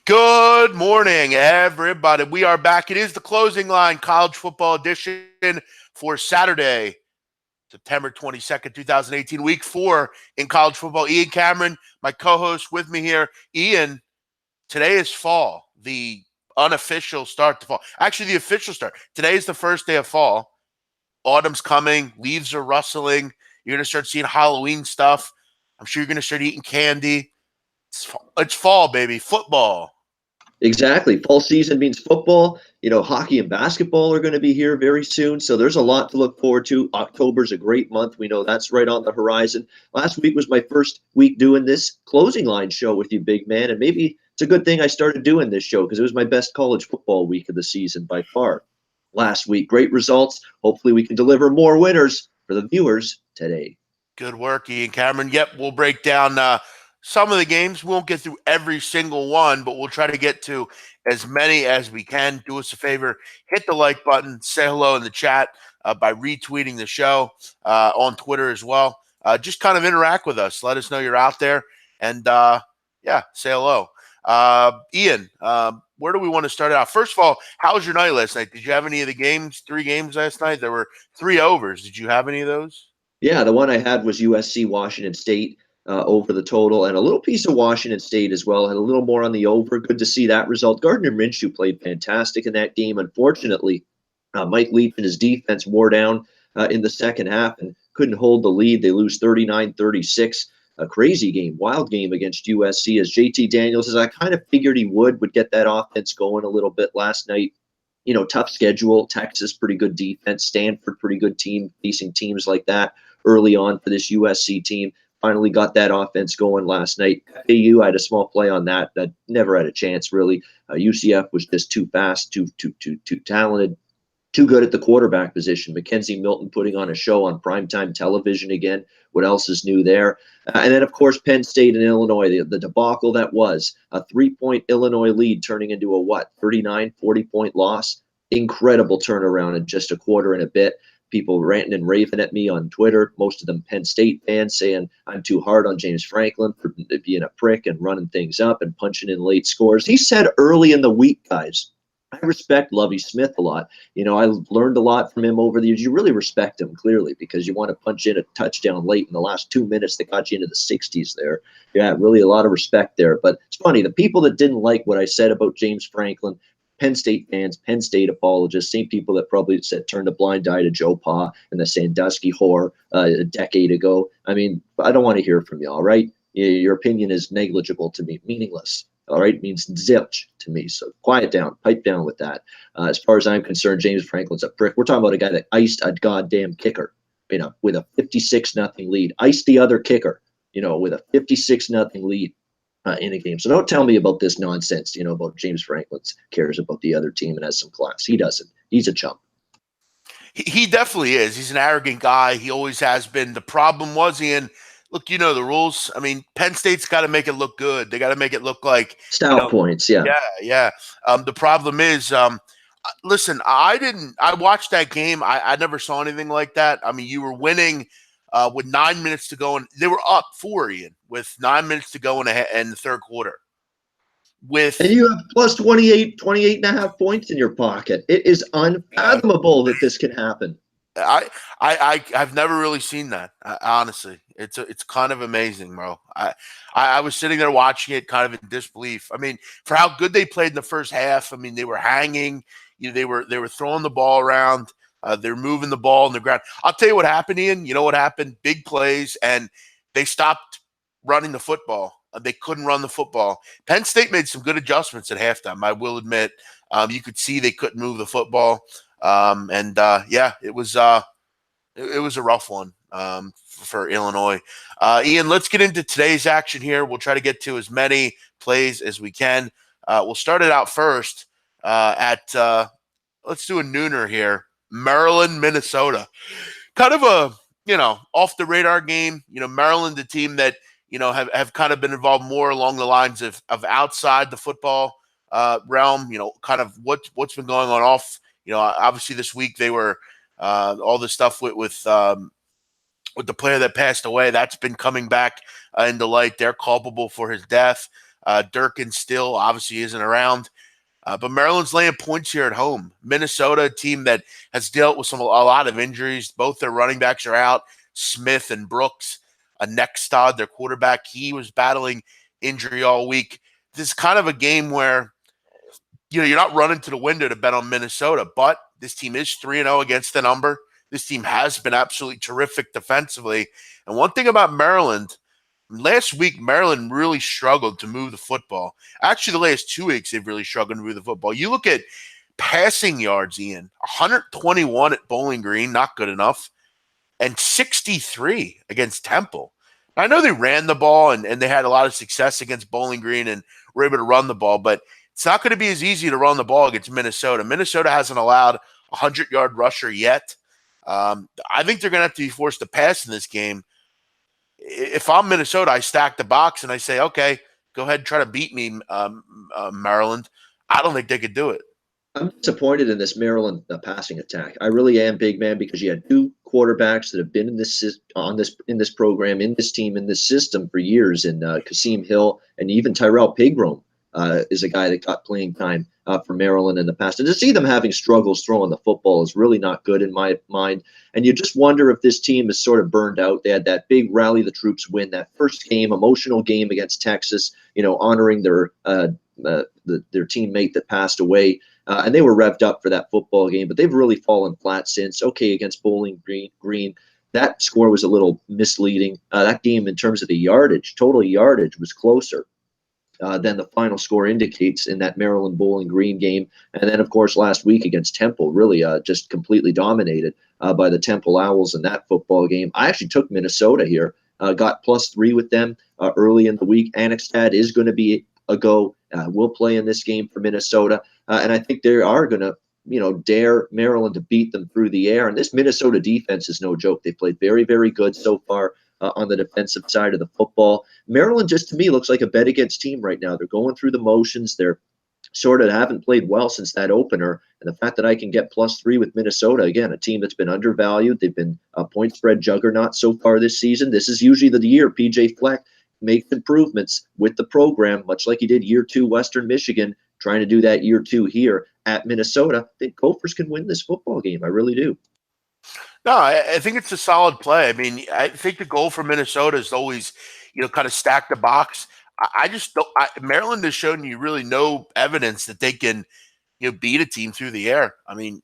Good morning, everybody. We are back. It is the closing line college football edition for Saturday, September 22nd, 2018, week 4 in college football. Ian Cameron, my co-host with me here. Ian, today is fall, the unofficial start to fall. Actually, the official start. Today is the first day of fall. Autumn's coming. Leaves are rustling. You're going to start seeing Halloween stuff. I'm sure you're going to start eating candy. It's fall, baby. Football. Exactly. Fall season means football. Hockey and basketball are going to be here very soon. So there's a lot to look forward to. October's a great month. We know that's right on the horizon. Last week was my first week doing this closing line show with you, big man. And maybe it's a good thing I started doing this show because it was my best college football week of the season by far. Last week, great results. Hopefully we can deliver more winners for the viewers today. Good work, Ian Cameron. Yep, we'll break down some of the games. We won't get through every single one, but we'll try to get to as many as we can. Do us a favor, hit the like button, say hello in the chat by retweeting the show on Twitter as well. Just kind of interact with us. Let us know you're out there, and say hello. Ian, where do we want to start out? First of all, how was your night last night? Did you have any of the games? 3 games last night? There were 3 overs. Did you have any of those? Yeah, the one I had was USC Washington State over the total, and a little piece of Washington State as well. Had a little more on the over. Good to see that result. Gardner Minshew played fantastic in that game. Unfortunately, Mike Leach and his defense wore down in the second half and couldn't hold the lead. They lose 39-36. A crazy game, wild game against USC. As JT Daniels, as I kind of figured he would get that offense going a little bit last night. Tough schedule. Texas, pretty good defense. Stanford, pretty good team, facing teams like that early on for this USC team. Finally got that offense going last night. AU, I had a small play on that. That never had a chance, really. UCF was just too fast, too talented, too good at the quarterback position. Mackenzie Milton putting on a show on primetime television again. What else is new there? And then, of course, Penn State and Illinois, the debacle that was. A 3-point Illinois lead turning into a 39, 40-point loss. Incredible turnaround in just a quarter and a bit. People ranting and raving at me on Twitter, most of them Penn State fans, saying I'm too hard on James Franklin for being a prick and running things up and punching in late scores. He said early in the week, guys, I respect Lovie Smith a lot. I learned a lot from him over the years. You really respect him, clearly, because you want to punch in a touchdown late in the last 2 minutes that got you into the 60s there. Yeah, really a lot of respect there. But it's funny, the people that didn't like what I said about James Franklin, Penn State fans, Penn State apologists, same people that probably turned a blind eye to Joe Pa and the Sandusky whore a decade ago. I mean, I don't want to hear from you, all right? Your opinion is negligible to me, meaningless, all right? It means zilch to me, so quiet down, pipe down with that. As far as I'm concerned, James Franklin's a prick. We're talking about a guy that iced a goddamn kicker, with a 56-0 lead. Iced the other kicker, with a 56-0 lead. In a game. So don't tell me about this nonsense, about James Franklin cares about the other team and has some class. He doesn't. He's a chump. He definitely is. He's an arrogant guy. He always has been. The problem was, Ian, look, the rules. I mean, Penn State's got to make it look good. They got to make it look like style points. Yeah. Yeah. The problem is, listen, I watched that game. I never saw anything like that. I mean, you were winning with 9 minutes to go, and they were up 4, Ian, with 9 minutes to go in the third quarter. And you have plus 28 and a half points in your pocket. It is unfathomable that this can happen. I've never really seen that. Honestly, it's kind of amazing, bro. I was sitting there watching it, kind of in disbelief. I mean, for how good they played in the first half. I mean, they were hanging. They were throwing the ball around. They're moving the ball on the ground. I'll tell you what happened, Ian. You know what happened? Big plays, and they stopped running the football. They couldn't run the football. Penn State made some good adjustments at halftime, I will admit. You could see they couldn't move the football. It was a rough one for Illinois. Ian, let's get into today's action here. We'll try to get to as many plays as we can. We'll start it out first let's do a nooner here. Maryland, Minnesota. Kind of a, off the radar game. Maryland, the team that, have kind of been involved more along the lines of outside the football realm, kind of what's been going on off. Obviously this week they were all the stuff with the player that passed away. That's been coming back into light. They're culpable for his death. Durkin still obviously isn't around. But Maryland's laying points here at home. Minnesota, a team that has dealt with a lot of injuries. Both their running backs are out. Smith and Brooks, Nextad, their quarterback, he was battling injury all week. This is kind of a game where you're not running to the window to bet on Minnesota, but this team is 3-0 against the number. This team has been absolutely terrific defensively. And one thing about Maryland, last week, Maryland really struggled to move the football. Actually, the last 2 weeks, they've really struggled to move the football. You look at passing yards, Ian, 121 at Bowling Green, not good enough, and 63 against Temple. I know they ran the ball and they had a lot of success against Bowling Green and were able to run the ball, but it's not going to be as easy to run the ball against Minnesota. Minnesota hasn't allowed a 100-yard rusher yet. I think they're going to have to be forced to pass in this game. If I'm Minnesota, I stack the box and I say, okay, go ahead and try to beat me, Maryland. I don't think they could do it. I'm disappointed in this Maryland passing attack. I really am, big man, because you had two quarterbacks that have been in this program, in this team, in this system for years, and Kasim Hill and even Tyrell Pigrome is a guy that got playing time for Maryland in the past. And to see them having struggles throwing the football is really not good in my mind. And you just wonder if this team is sort of burned out. They had that big rally the troops win, that first game, emotional game against Texas, honoring their teammate that passed away. And they were revved up for that football game, but they've really fallen flat since. Okay, against Bowling Green, that score was a little misleading. That game, in terms of the yardage, total yardage, was closer than the final score indicates in that Maryland Bowling Green game. And then, of course, last week against Temple, really just completely dominated by the Temple Owls in that football game. I actually took Minnesota here, got +3 with them early in the week. Annexstad is going to be a go. Will play in this game for Minnesota. And I think they are going to, dare Maryland to beat them through the air. And this Minnesota defense is no joke. They played very, very good so far on the defensive side of the football. Maryland, just to me, looks like a bet against team right now. They're going through the motions. They're sort of haven't played well since that opener. And the fact that I can get +3 with Minnesota, again, a team that's been undervalued. They've been a point spread juggernaut so far this season. This is usually the year P.J. Fleck makes improvements with the program, much like he did year 2 Western Michigan, trying to do that year 2 here at Minnesota. I think Gophers can win this football game. I really do. No, I think it's a solid play. I mean, I think the goal for Minnesota is always, kind of stack the box. I just don't. Maryland has shown you really no evidence that they can, beat a team through the air. I mean,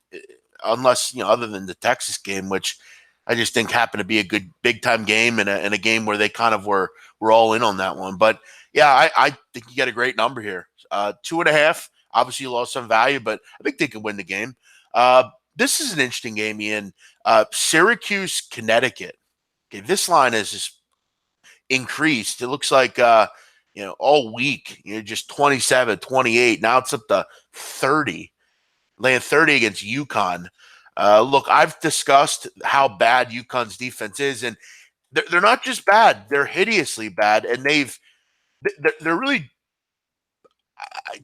unless other than the Texas game, which I just think happened to be a good big time game and a game where they kind of were all in on that one. But yeah, I think you got a great number here. 2.5. Obviously, you lost some value, but I think they can win the game. This is an interesting game, Ian. Syracuse, Connecticut. Okay, this line has just increased. It looks like all week, just 27, 28. Now it's up to 30. Laying 30 against UConn. Look, I've discussed how bad UConn's defense is, and they're not just bad; they're hideously bad, and they're really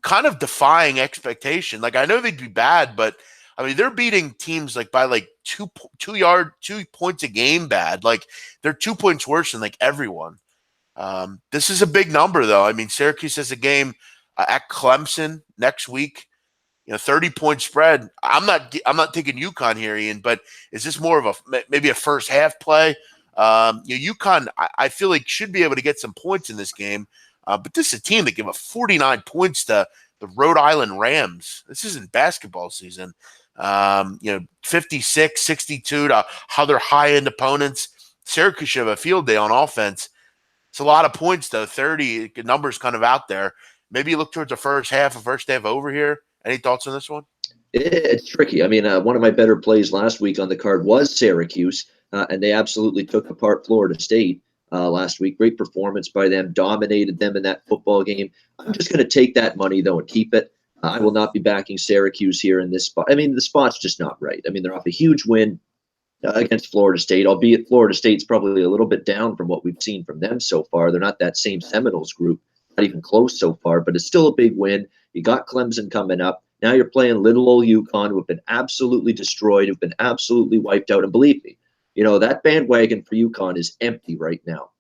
kind of defying expectation. Like, I know they'd be bad, but I mean, they're beating teams like by like 2 points a game bad. Like, they're 2 points worse than like everyone. This is a big number, though. I mean, Syracuse has a game at Clemson next week. 30-point spread. I'm not taking UConn here, Ian, but is this more of maybe a first half play? UConn, I feel like should be able to get some points in this game. But this is a team that gave up 49 points to the Rhode Island Rams. This isn't basketball season. 56, 62 to other high-end opponents. Syracuse should have a field day on offense. It's a lot of points, though. 30, the number's kind of out there. Maybe you look towards the first half over here. Any thoughts on this one? It's tricky. I mean, one of my better plays last week on the card was Syracuse, and they absolutely took apart Florida State last week. Great performance by them, dominated them in that football game. I'm just going to take that money, though, and keep it. I will not be backing Syracuse here in this spot. I mean, the spot's just not right. I mean, they're off a huge win against Florida State, albeit Florida State's probably a little bit down from what we've seen from them so far. They're not that same Seminoles group, not even close so far, but it's still a big win. You got Clemson coming up. Now you're playing little old UConn, who have been absolutely destroyed, who've been absolutely wiped out. And believe me, that bandwagon for UConn is empty right now.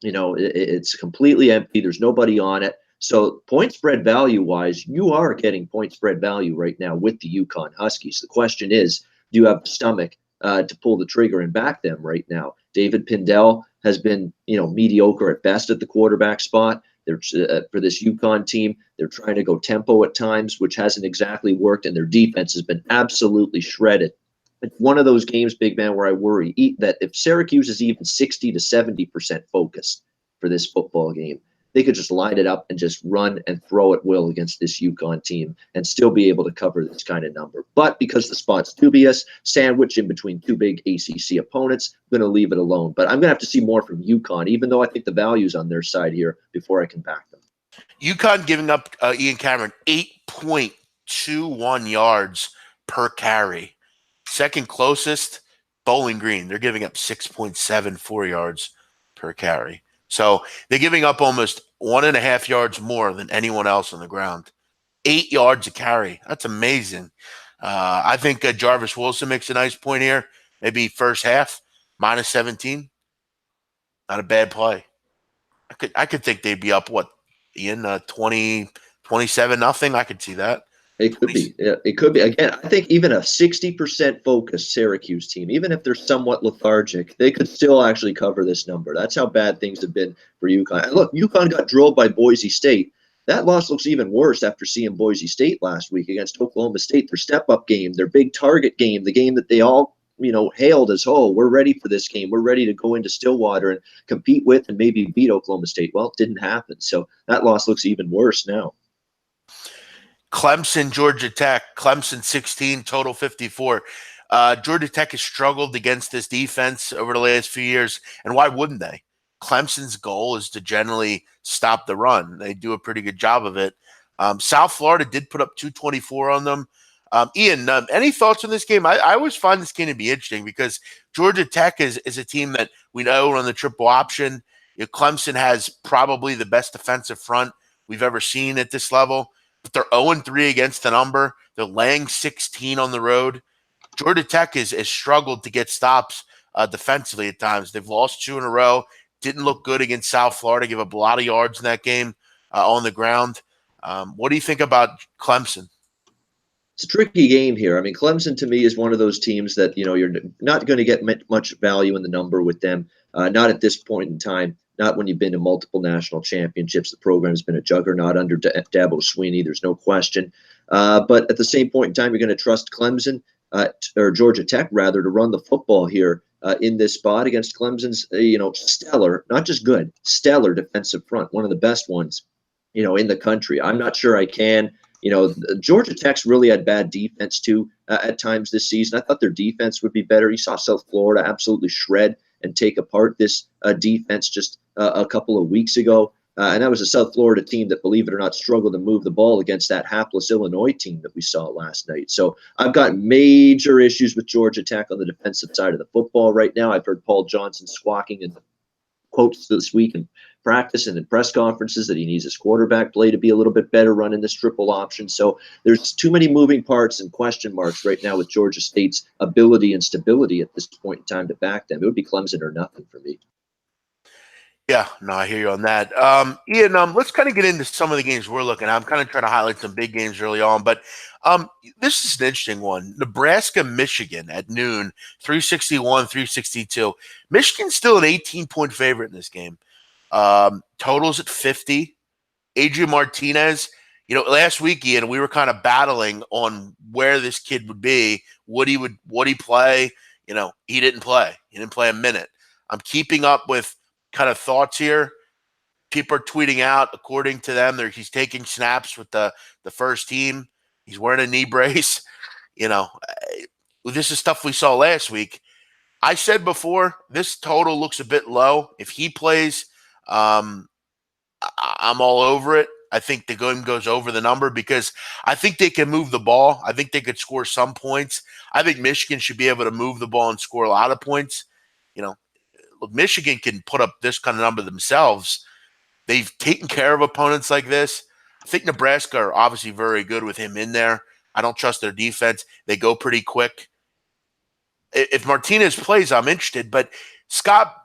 It's completely empty. There's nobody on it. So point spread value wise, you are getting point spread value right now with the UConn Huskies. The question is, do you have the stomach to pull the trigger and back them right now? David Pindell has been, mediocre at best at the quarterback spot. They're for this UConn team, they're trying to go tempo at times, which hasn't exactly worked, and their defense has been absolutely shredded. It's one of those games, big man, where I worry that if Syracuse is even 60 to 70% focused for this football game, they could just line it up and just run and throw at will against this UConn team and still be able to cover this kind of number. But because the spot's dubious, sandwiched in between two big ACC opponents, I'm going to leave it alone. But I'm going to have to see more from UConn, even though I think the value's on their side here before I can back them. UConn giving up Ian Cameron 8.21 yards per carry. Second closest, Bowling Green. They're giving up 6.74 yards per carry. So they're giving up almost 1.5 yards more than anyone else on the ground. 8 yards a carry. That's amazing. I think Jarvis Wilson makes a nice point here. Maybe first half, minus 17. Not a bad play. I could think they'd be up, Ian, 20, 27-0. I could see that. It could be. It could be. Again, I think even a 60% focused Syracuse team, even if they're somewhat lethargic, they could still actually cover this number. That's how bad things have been for UConn. And look, UConn got drilled by Boise State. That loss looks even worse after seeing Boise State last week against Oklahoma State. Their step-up game, their big target game, the game that they all hailed as, oh, we're ready for this game. We're ready to go into Stillwater and compete with and maybe beat Oklahoma State. Well, it didn't happen. So that loss looks even worse now. Clemson, Georgia Tech. Clemson 16, total 54. Georgia Tech has struggled against this defense over the last few years, and why wouldn't they? Clemson's goal is to generally stop the run. They do a pretty good job of it. South Florida did put up 224 on them. Ian, any thoughts on this game? I always find this game to be interesting because Georgia Tech is a team that we know on the triple option. Clemson has probably the best defensive front we've ever seen at this level. But they're 0-3 against the number. They're laying 16 on the road. Georgia Tech has struggled to get stops defensively at times. They've lost 2 in a row. Didn't look good against South Florida. Give up a lot of yards in that game on the ground. What do you think about Clemson? It's a tricky game here. I mean, Clemson to me is one of those teams that, you're not going to get much value in the number with them. Not at this point in time. Not when you've been to multiple national championships. The program has been a juggernaut under Dabo Swinney. There's no question. But at the same point in time, you're going to trust Clemson or Georgia Tech, rather, to run the football here in this spot against Clemson's, stellar, not just good, stellar defensive front, one of the best ones, in the country. I'm not sure I can. Georgia Tech's really had bad defense, too, at times this season. I thought their defense would be better. You saw South Florida absolutely shred and take apart this defense just a couple of weeks ago. And that was a South Florida team that, believe it or not, struggled to move the ball against that hapless Illinois team that we saw last night. So I've got major issues with Georgia Tech on the defensive side of the football right now. I've heard Paul Johnson squawking in the quotes this week in practice and in press conferences that he needs his quarterback play to be a little bit better running this triple option. So there's too many moving parts and question marks right now with Georgia State's ability and stability at this point in time to back them. It would be Clemson or nothing for me. Yeah, no, I hear you on that. Ian, let's kind of get into some of the games we're looking at. I'm kind of trying to highlight some big games early on, but this is an interesting one. Nebraska, Michigan at noon, 361, 362. Michigan's still an 18-point favorite in this game. Totals at 50. Adrian Martinez, last week, Ian, we were kind of battling on where this kid would be. Would he play? He didn't play. He didn't play a minute. I'm keeping up with kind of thoughts here. People are tweeting out, according to them, he's taking snaps with the first team. He's wearing a knee brace. This is stuff we saw last week. I said before, this total looks a bit low. If he plays, I'm all over it. I think the game goes over the number because I think they can move the ball. I think they could score some points. I think Michigan should be able to move the ball and score a lot of points. Look, Michigan can put up this kind of number themselves. They've taken care of opponents like this. I think Nebraska are obviously very good with him in there. I don't trust their defense. They go pretty quick. If Martinez plays, I'm interested. But Scott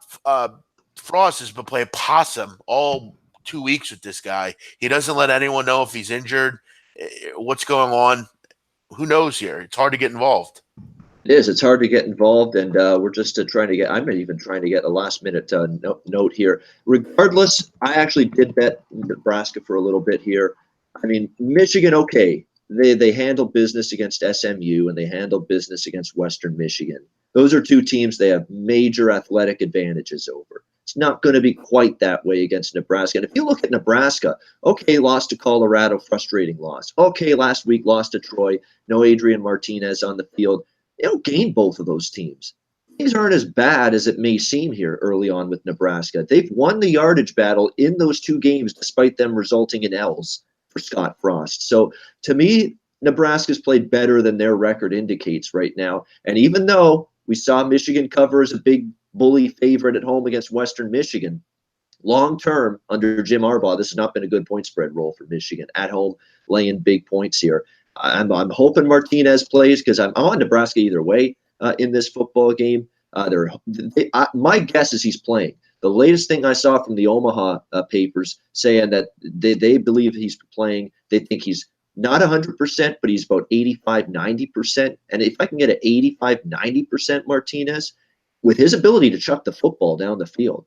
Frost has been playing possum all 2 weeks with this guy. He doesn't let anyone know if he's injured, what's going on. Who knows here? It's hard to get involved. It is. It's hard to get involved, and we're just trying to get. I'm not even trying to get a last-minute note here. Regardless, I actually did bet Nebraska for a little bit here. I mean, Michigan, okay, they handle business against SMU and they handle business against Western Michigan. Those are two teams they have major athletic advantages over. It's not going to be quite that way against Nebraska. And if you look at Nebraska, okay, lost to Colorado, frustrating loss. Okay, last week lost to Troy. No Adrian Martinez on the field. They don't gain both of those teams. Things aren't as bad as it may seem here early on with Nebraska. They've won the yardage battle in those two games, despite them resulting in L's for Scott Frost. So to me, Nebraska's played better than their record indicates right now. And even though we saw Michigan cover as a big bully favorite at home against Western Michigan, long term under Jim Harbaugh, this has not been a good point spread role for Michigan at home, laying big points here. I'm hoping Martinez plays because I'm on Nebraska either way in this football game. My guess is he's playing. The latest thing I saw from the Omaha papers saying that they believe he's playing. They think he's not 100%, but he's about 85, 90%. And if I can get an 85, 90% Martinez, with his ability to chuck the football down the field,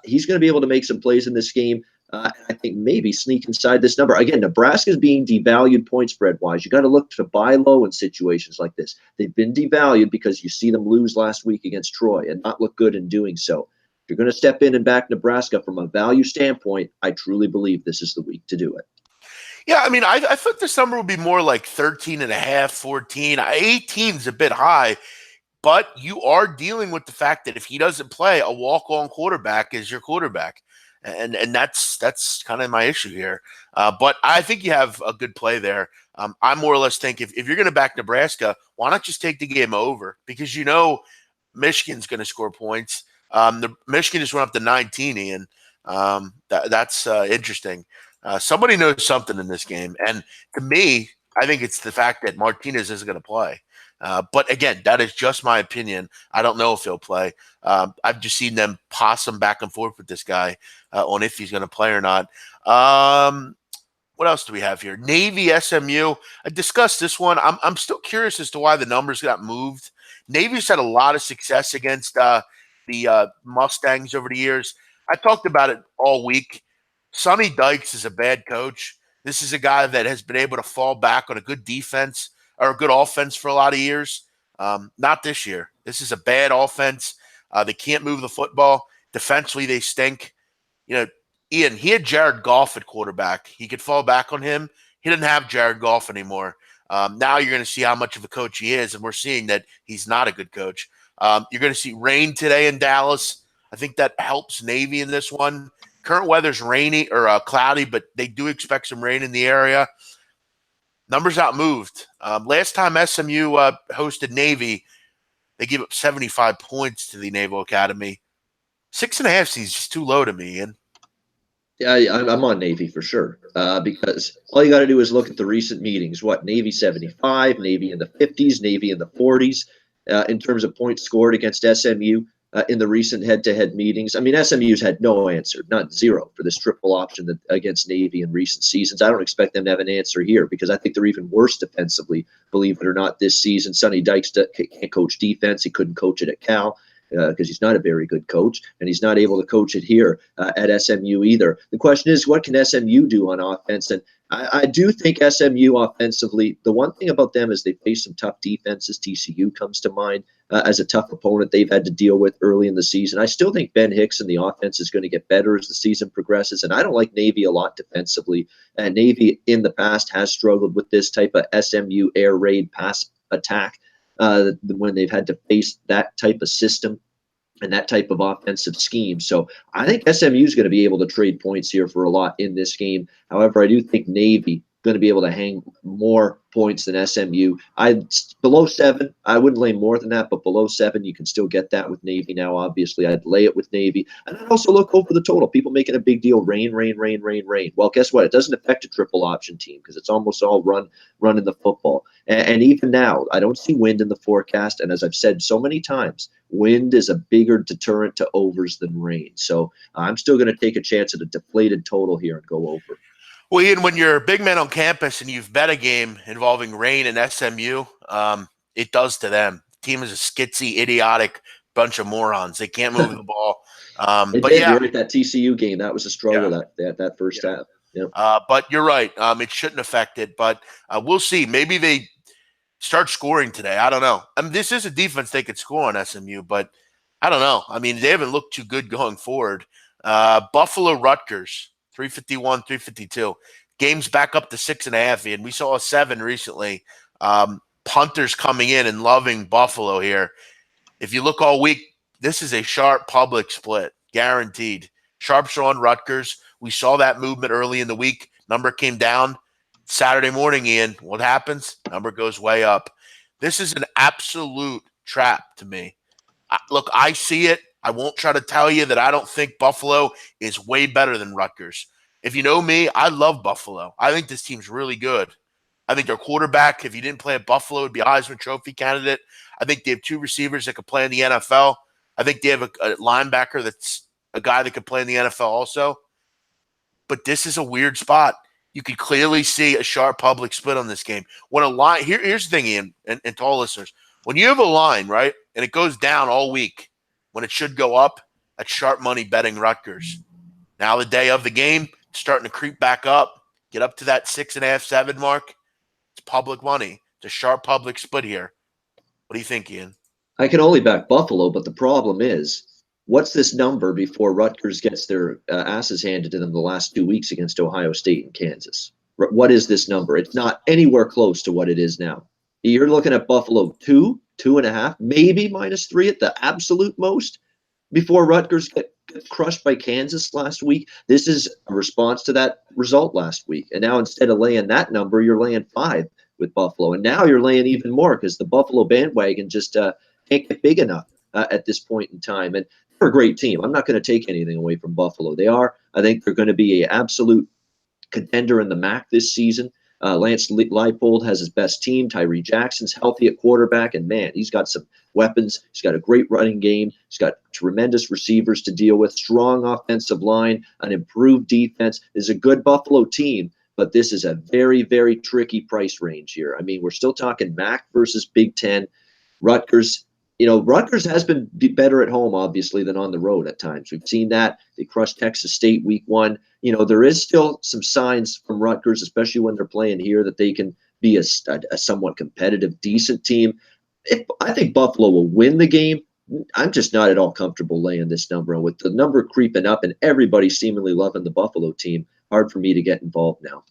he's going to be able to make some plays in this game. I think maybe sneak inside this number. Again, Nebraska's being devalued point spread wise. You got to look to buy low in situations like this. They've been devalued because you see them lose last week against Troy and not look good in doing so. If you're going to step in and back Nebraska from a value standpoint, I truly believe this is the week to do it. Yeah, I mean, I thought this number would be more like 13 and a half, 14. 18 is a bit high, but you are dealing with the fact that if he doesn't play, a walk-on quarterback is your quarterback. And that's kind of my issue here. But I think you have a good play there. I more or less think if you're going to back Nebraska, why not just take the game over? Because you know Michigan's going to score points. The Michigan just went up to 19, Ian. That's interesting. Somebody knows something in this game. And to me, I think it's the fact that Martinez isn't going to play. But again, that is just my opinion. I don't know if he'll play. I've just seen them possum back and forth with this guy on if he's going to play or not. What else do we have here? Navy SMU. I discussed this one. I'm still curious as to why the numbers got moved. Navy's had a lot of success against the Mustangs over the years. I talked about it all week. Sonny Dykes is a bad coach. This is a guy that has been able to fall back on a good defense or a good offense for a lot of years. Not this year. This is a bad offense. They can't move the football. Defensively, they stink. You know, Ian, he had Jared Goff at quarterback. He could fall back on him. He didn't have Jared Goff anymore. Now you're going to see how much of a coach he is, and we're seeing that he's not a good coach. You're going to see rain today in Dallas. I think that helps Navy in this one. Current weather's rainy or cloudy, but they do expect some rain in the area. Numbers outmoved. Last time SMU hosted Navy, they gave up 75 points to the Naval Academy. 6.5 seems just too low to me, Ian. Yeah, I'm on Navy for sure because all you got to do is look at the recent meetings. What, Navy 75, Navy in the 50s, Navy in the 40s in terms of points scored against SMU in the recent head-to-head meetings. I mean, SMU's had no answer, not zero, for this triple option against Navy in recent seasons. I don't expect them to have an answer here because I think they're even worse defensively, believe it or not, this season. Sonny Dykes can't coach defense. He couldn't coach it at Cal. Because he's not a very good coach, and he's not able to coach it here at SMU either. The question is, what can SMU do on offense? And I do think SMU offensively, the one thing about them is they face some tough defenses. TCU comes to mind as a tough opponent they've had to deal with early in the season. I still think Ben Hicks and the offense is going to get better as the season progresses, and I don't like Navy a lot defensively. Navy in the past has struggled with this type of SMU air raid pass attack. When they've had to face that type of system and that type of offensive scheme. So I think SMU is going to be able to trade points here for a lot in this game. However, I do think Navy going to be able to hang more points than SMU. Below 7, I wouldn't lay more than that, but below 7, you can still get that with Navy now. Obviously, I'd lay it with Navy, and I'd also look over the total. People making a big deal, rain. Well, guess what? It doesn't affect a triple option team because it's almost all running the football. And even now, I don't see wind in the forecast. And as I've said so many times, wind is a bigger deterrent to overs than rain. So I'm still going to take a chance at a deflated total here and go over. Well, Ian, when you're a big man on campus and you've bet a game involving rain and SMU, it does to them. The team is a skitsy, idiotic bunch of morons. They can't move the ball. You're at that TCU game. That was a struggle that first half. Yeah. But you're right. It shouldn't affect it. But we'll see. Maybe they start scoring today. I don't know. I mean, this is a defense they could score on SMU, but I don't know. I mean, they haven't looked too good going forward. Buffalo Rutgers. 351, 352. Game's back up to 6.5, and we saw a 7 recently. Punters coming in and loving Buffalo here. If you look all week, this is a sharp public split, guaranteed. Sharps are on Rutgers. We saw that movement early in the week. Number came down. Saturday morning, Ian, what happens? Number goes way up. This is an absolute trap to me. Look, I see it. I won't try to tell you that I don't think Buffalo is way better than Rutgers. If you know me, I love Buffalo. I think this team's really good. I think their quarterback, if you didn't play at Buffalo, would be a Heisman Trophy candidate. I think they have 2 receivers that could play in the NFL. I think they have a linebacker that's a guy that could play in the NFL also. But this is a weird spot. You could clearly see a sharp public split on this game. When a line, here's the thing, Ian, and to all listeners. When you have a line, right, and it goes down all week, when it should go up, that's sharp money betting Rutgers. Now the day of the game, it's starting to creep back up, get up to that 6.5, 7 mark. It's public money. It's a sharp public split here. What do you think, Ian? I can only back Buffalo, but the problem is, what's this number before Rutgers gets their asses handed to them the last 2 weeks against Ohio State and Kansas? What is this number? It's not anywhere close to what it is now. You're looking at Buffalo 2, 2.5, maybe -3 at the absolute most before Rutgers get crushed by Kansas last week. This is a response to that result last week. And now instead of laying that number, you're laying 5 with Buffalo. And now you're laying even more because the Buffalo bandwagon just can't get big enough at this point in time. And they're a great team. I'm not going to take anything away from Buffalo. I think they're going to be an absolute contender in the MAC this season. Lance Leipold has his best team. Tyree Jackson's healthy at quarterback, and man, he's got some weapons. He's got a great running game. He's got tremendous receivers to deal with, strong offensive line, an improved defense. Is a good Buffalo team, but this is a very, very tricky price range here. I mean, we're still talking MAC versus Big Ten. Rutgers has been better at home, obviously, than on the road at times. We've seen that. They crushed Texas State week 1. There is still some signs from Rutgers, especially when they're playing here, that they can be a somewhat competitive, decent team. I think Buffalo will win the game. I'm just not at all comfortable laying this number. And with the number creeping up and everybody seemingly loving the Buffalo team, hard for me to get involved now.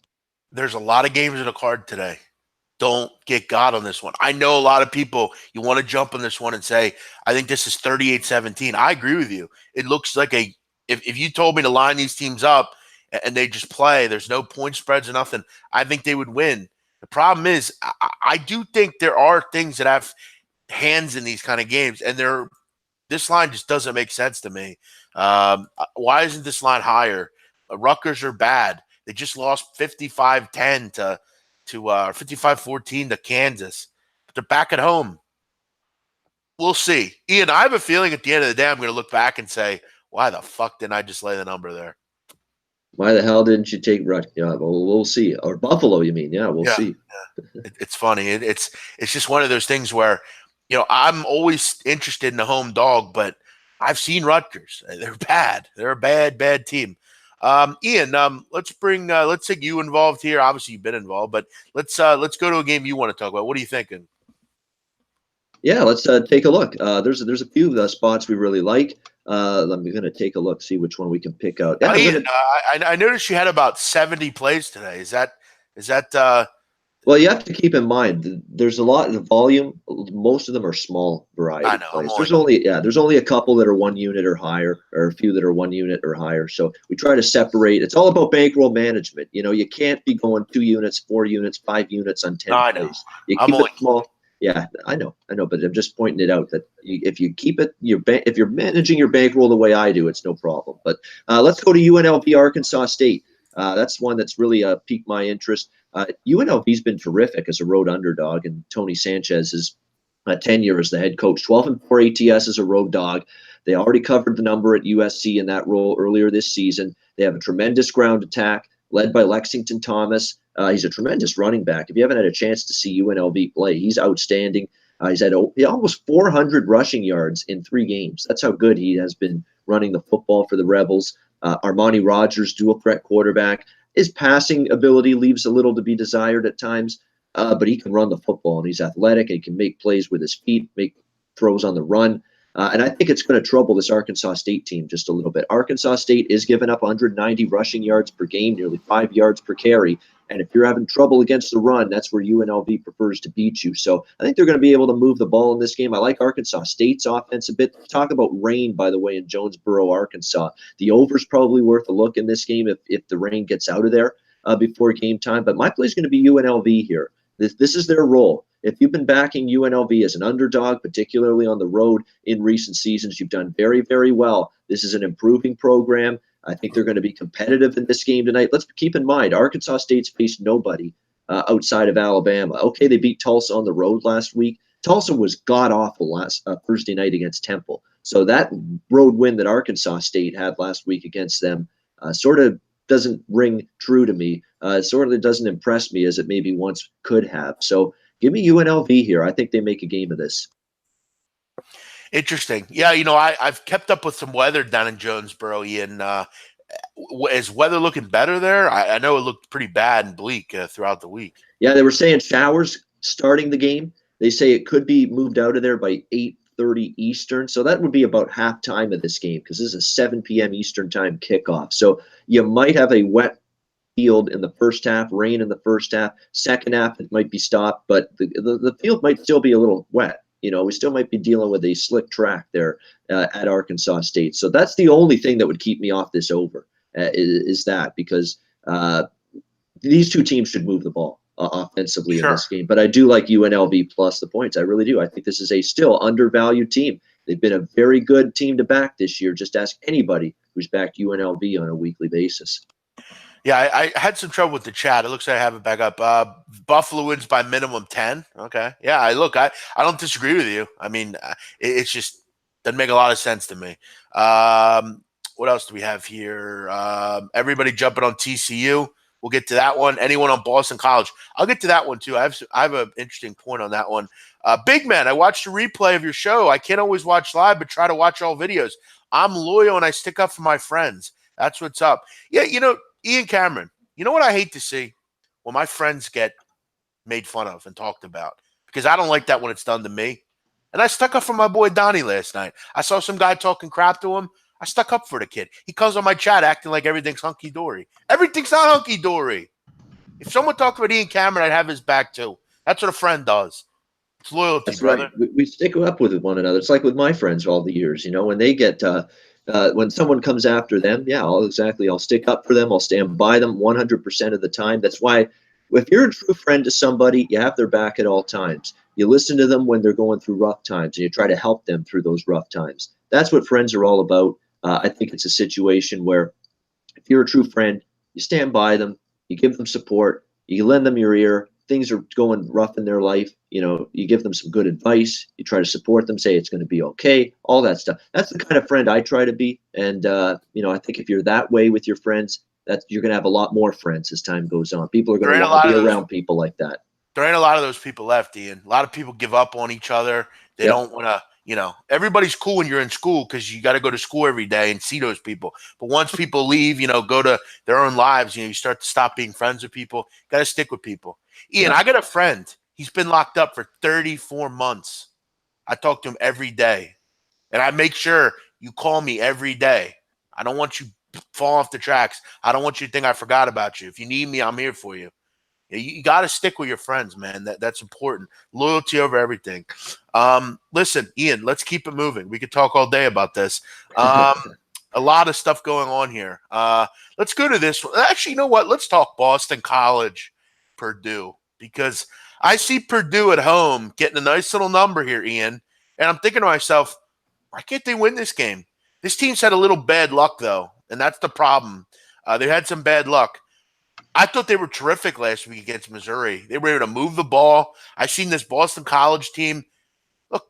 There's a lot of games in the card today. Don't get got on this one. I know a lot of people, you want to jump on this one and say, I think this is 38-17. I agree with you. It looks like if you told me to line these teams up and they just play, there's no point spreads or nothing, I think they would win. The problem is, I do think there are things that have hands in these kind of games, and this line just doesn't make sense to me. Why isn't this line higher? Rutgers are bad. They just lost 55-10 to 55-14 to Kansas. But they're back at home. We'll see. Ian, I have a feeling at the end of the day, I'm going to look back and say, why the fuck didn't I just lay the number there? Why the hell didn't you take Rutgers? Yeah, we'll see. Or Buffalo, you mean? Yeah, we'll see. Yeah. It's funny. It's just one of those things where, I'm always interested in the home dog, but I've seen Rutgers. They're bad. They're a bad team. Ian, let's take you involved here. Obviously, you've been involved, but let's go to a game you want to talk about. What are you thinking? Yeah, let's take a look. There's a few spots we really like. I'm going to take a look, see which one we can pick out. Yeah, Ian, I noticed you had about 70 plays today. Is that Well, you have to keep in mind there's a lot of the volume. Most of them are small I variety know. I'm plays. only There's going. only a couple that are 1 unit or higher, or a few that are 1 unit or higher. So we try to separate. It's all about bankroll management. You can't be going 2 units, 4 units, 5 units on No, 10 I know. plays. You I'm keep it only. small. Yeah, I know, but I'm just pointing it out that if you keep it if you're managing your bankroll the way I do, it's no problem. But let's go to UNLV Arkansas State. That's one that's really piqued my interest. UNLV's been terrific as a road underdog, and Tony Sanchez's tenure as the head coach. 12-4 ATS as a road dog. They already covered the number at USC in that role earlier this season. They have a tremendous ground attack led by Lexington Thomas. He's a tremendous running back. If you haven't had a chance to see UNLV play, he's outstanding. He's had almost 400 rushing yards in 3 games. That's how good he has been running the football for the Rebels. Armani Rogers, dual threat quarterback. His passing ability leaves a little to be desired at times, but he can run the football, and he's athletic, and he can make plays with his feet, make throws on the run. And I think it's going to trouble this Arkansas State team just a little bit. Arkansas State is giving up 190 rushing yards per game, nearly 5 yards per carry. And if you're having trouble against the run, that's where UNLV prefers to beat you. So I think they're going to be able to move the ball in this game. I like Arkansas State's offense a bit. Talk about rain, by the way, in Jonesboro, Arkansas. The over's probably worth a look in this game if the rain gets out of there before game time. But my play is going to be UNLV here. This is their role. If you've been backing UNLV as an underdog, particularly on the road in recent seasons, you've done very, very well. This is an improving program. I think they're going to be competitive in this game tonight. Let's keep in mind, Arkansas State's faced nobody outside of Alabama. Okay, they beat Tulsa on the road last week. Tulsa was god-awful last Thursday night against Temple. So that road win that Arkansas State had last week against them sort of doesn't ring true to me. Sort of doesn't impress me as it maybe once could have. So give me UNLV here. I think they make a game of this. Interesting. Yeah, I've kept up with some weather down in Jonesboro, Ian. Is weather looking better there? I know it looked pretty bad and bleak throughout the week. Yeah, they were saying showers starting the game. They say it could be moved out of there by 8:30 Eastern. So that would be about halftime of this game because this is a 7 p.m. Eastern time kickoff. So you might have a wet field in the first half, rain in the first half. Second half, it might be stopped, but the field might still be a little wet. We still might be dealing with a slick track there at Arkansas State. So that's the only thing that would keep me off this over is that because these two teams should move the ball offensively in this game. But I do like UNLV plus the points. I really do. I think this is a still undervalued team. They've been a very good team to back this year. Just ask anybody who's backed UNLV on a weekly basis. Yeah, I had some trouble with the chat. It looks like I have it back up. Buffalo wins by minimum 10. Okay. Yeah, I don't disagree with you. I mean, it's just doesn't make a lot of sense to me. What else do we have here? Everybody jumping on TCU. We'll get to that one. Anyone on Boston College? I'll get to that one too. I have an interesting point on that one. Big man, I watched a replay of your show. I can't always watch live, but try to watch all videos. I'm loyal and I stick up for my friends. That's what's up. Yeah, Ian Cameron, you know what I hate to see? When my friends get made fun of and talked about, because I don't like that when it's done to me. And I stuck up for my boy Donnie last night. I saw some guy talking crap to him. I stuck up for the kid. He comes on my chat acting like everything's hunky-dory. Everything's not hunky-dory. If someone talked about Ian Cameron, I'd have his back too. That's what a friend does. It's loyalty, That's brother. right. We stick up with one another. It's like with my friends all the years. When they get when someone comes after them, yeah, I'll stick up for them. I'll stand by them 100% of the time. That's why if you're a true friend to somebody, you have their back at all times. You listen to them when they're going through rough times, and you try to help them through those rough times. That's what friends are all about. I think it's a situation where if you're a true friend, you stand by them, you give them support, you lend them your ear. Things are going rough in their life. You give them some good advice. You try to support them, say it's going to be okay, all that stuff. That's the kind of friend I try to be. And, I think if you're that way with your friends, you're going to have a lot more friends as time goes on. People are going to want to be around people like that. There ain't a lot of those people left, Ian. A lot of people give up on each other. They don't want to, everybody's cool when you're in school because you got to go to school every day and see those people. But once people leave, go to their own lives, you start to stop being friends with people. Got to stick with people. Ian, I got a friend. He's been locked up for 34 months. I talk to him every day. And I make sure you call me every day. I don't want you fall off the tracks. I don't want you to think I forgot about you. If you need me, I'm here for you. You got to stick with your friends, man. That's important. Loyalty over everything. Listen, Ian, let's keep it moving. We could talk all day about this. A lot of stuff going on here. Let's go to this one. Actually, you know what? Let's talk Boston College, Purdue, because I see Purdue at home getting a nice little number here, Ian. And I'm thinking to myself, why can't they win this game? This team's had a little bad luck, though, and that's the problem. They had some bad luck. I thought they were terrific last week against Missouri. They were able to move the ball. I seen this Boston College team. Look,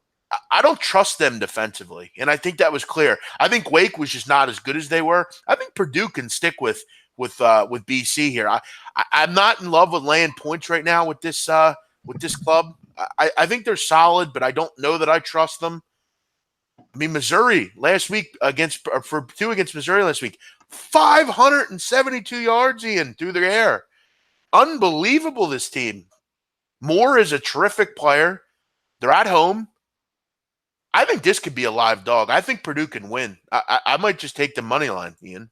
I don't trust them defensively, and I think that was clear. I think Wake was just not as good as they were. I think Purdue can stick with BC here. I'm not in love with laying points right now with this club. I think they're solid, but I don't know that I trust them. I mean, Missouri last week for Purdue against Missouri last week, 572 yards, Ian, through the air. Unbelievable, this team. Moore is a terrific player. They're at home. I think this could be a live dog. I think Purdue can win. I might just take the money line, Ian.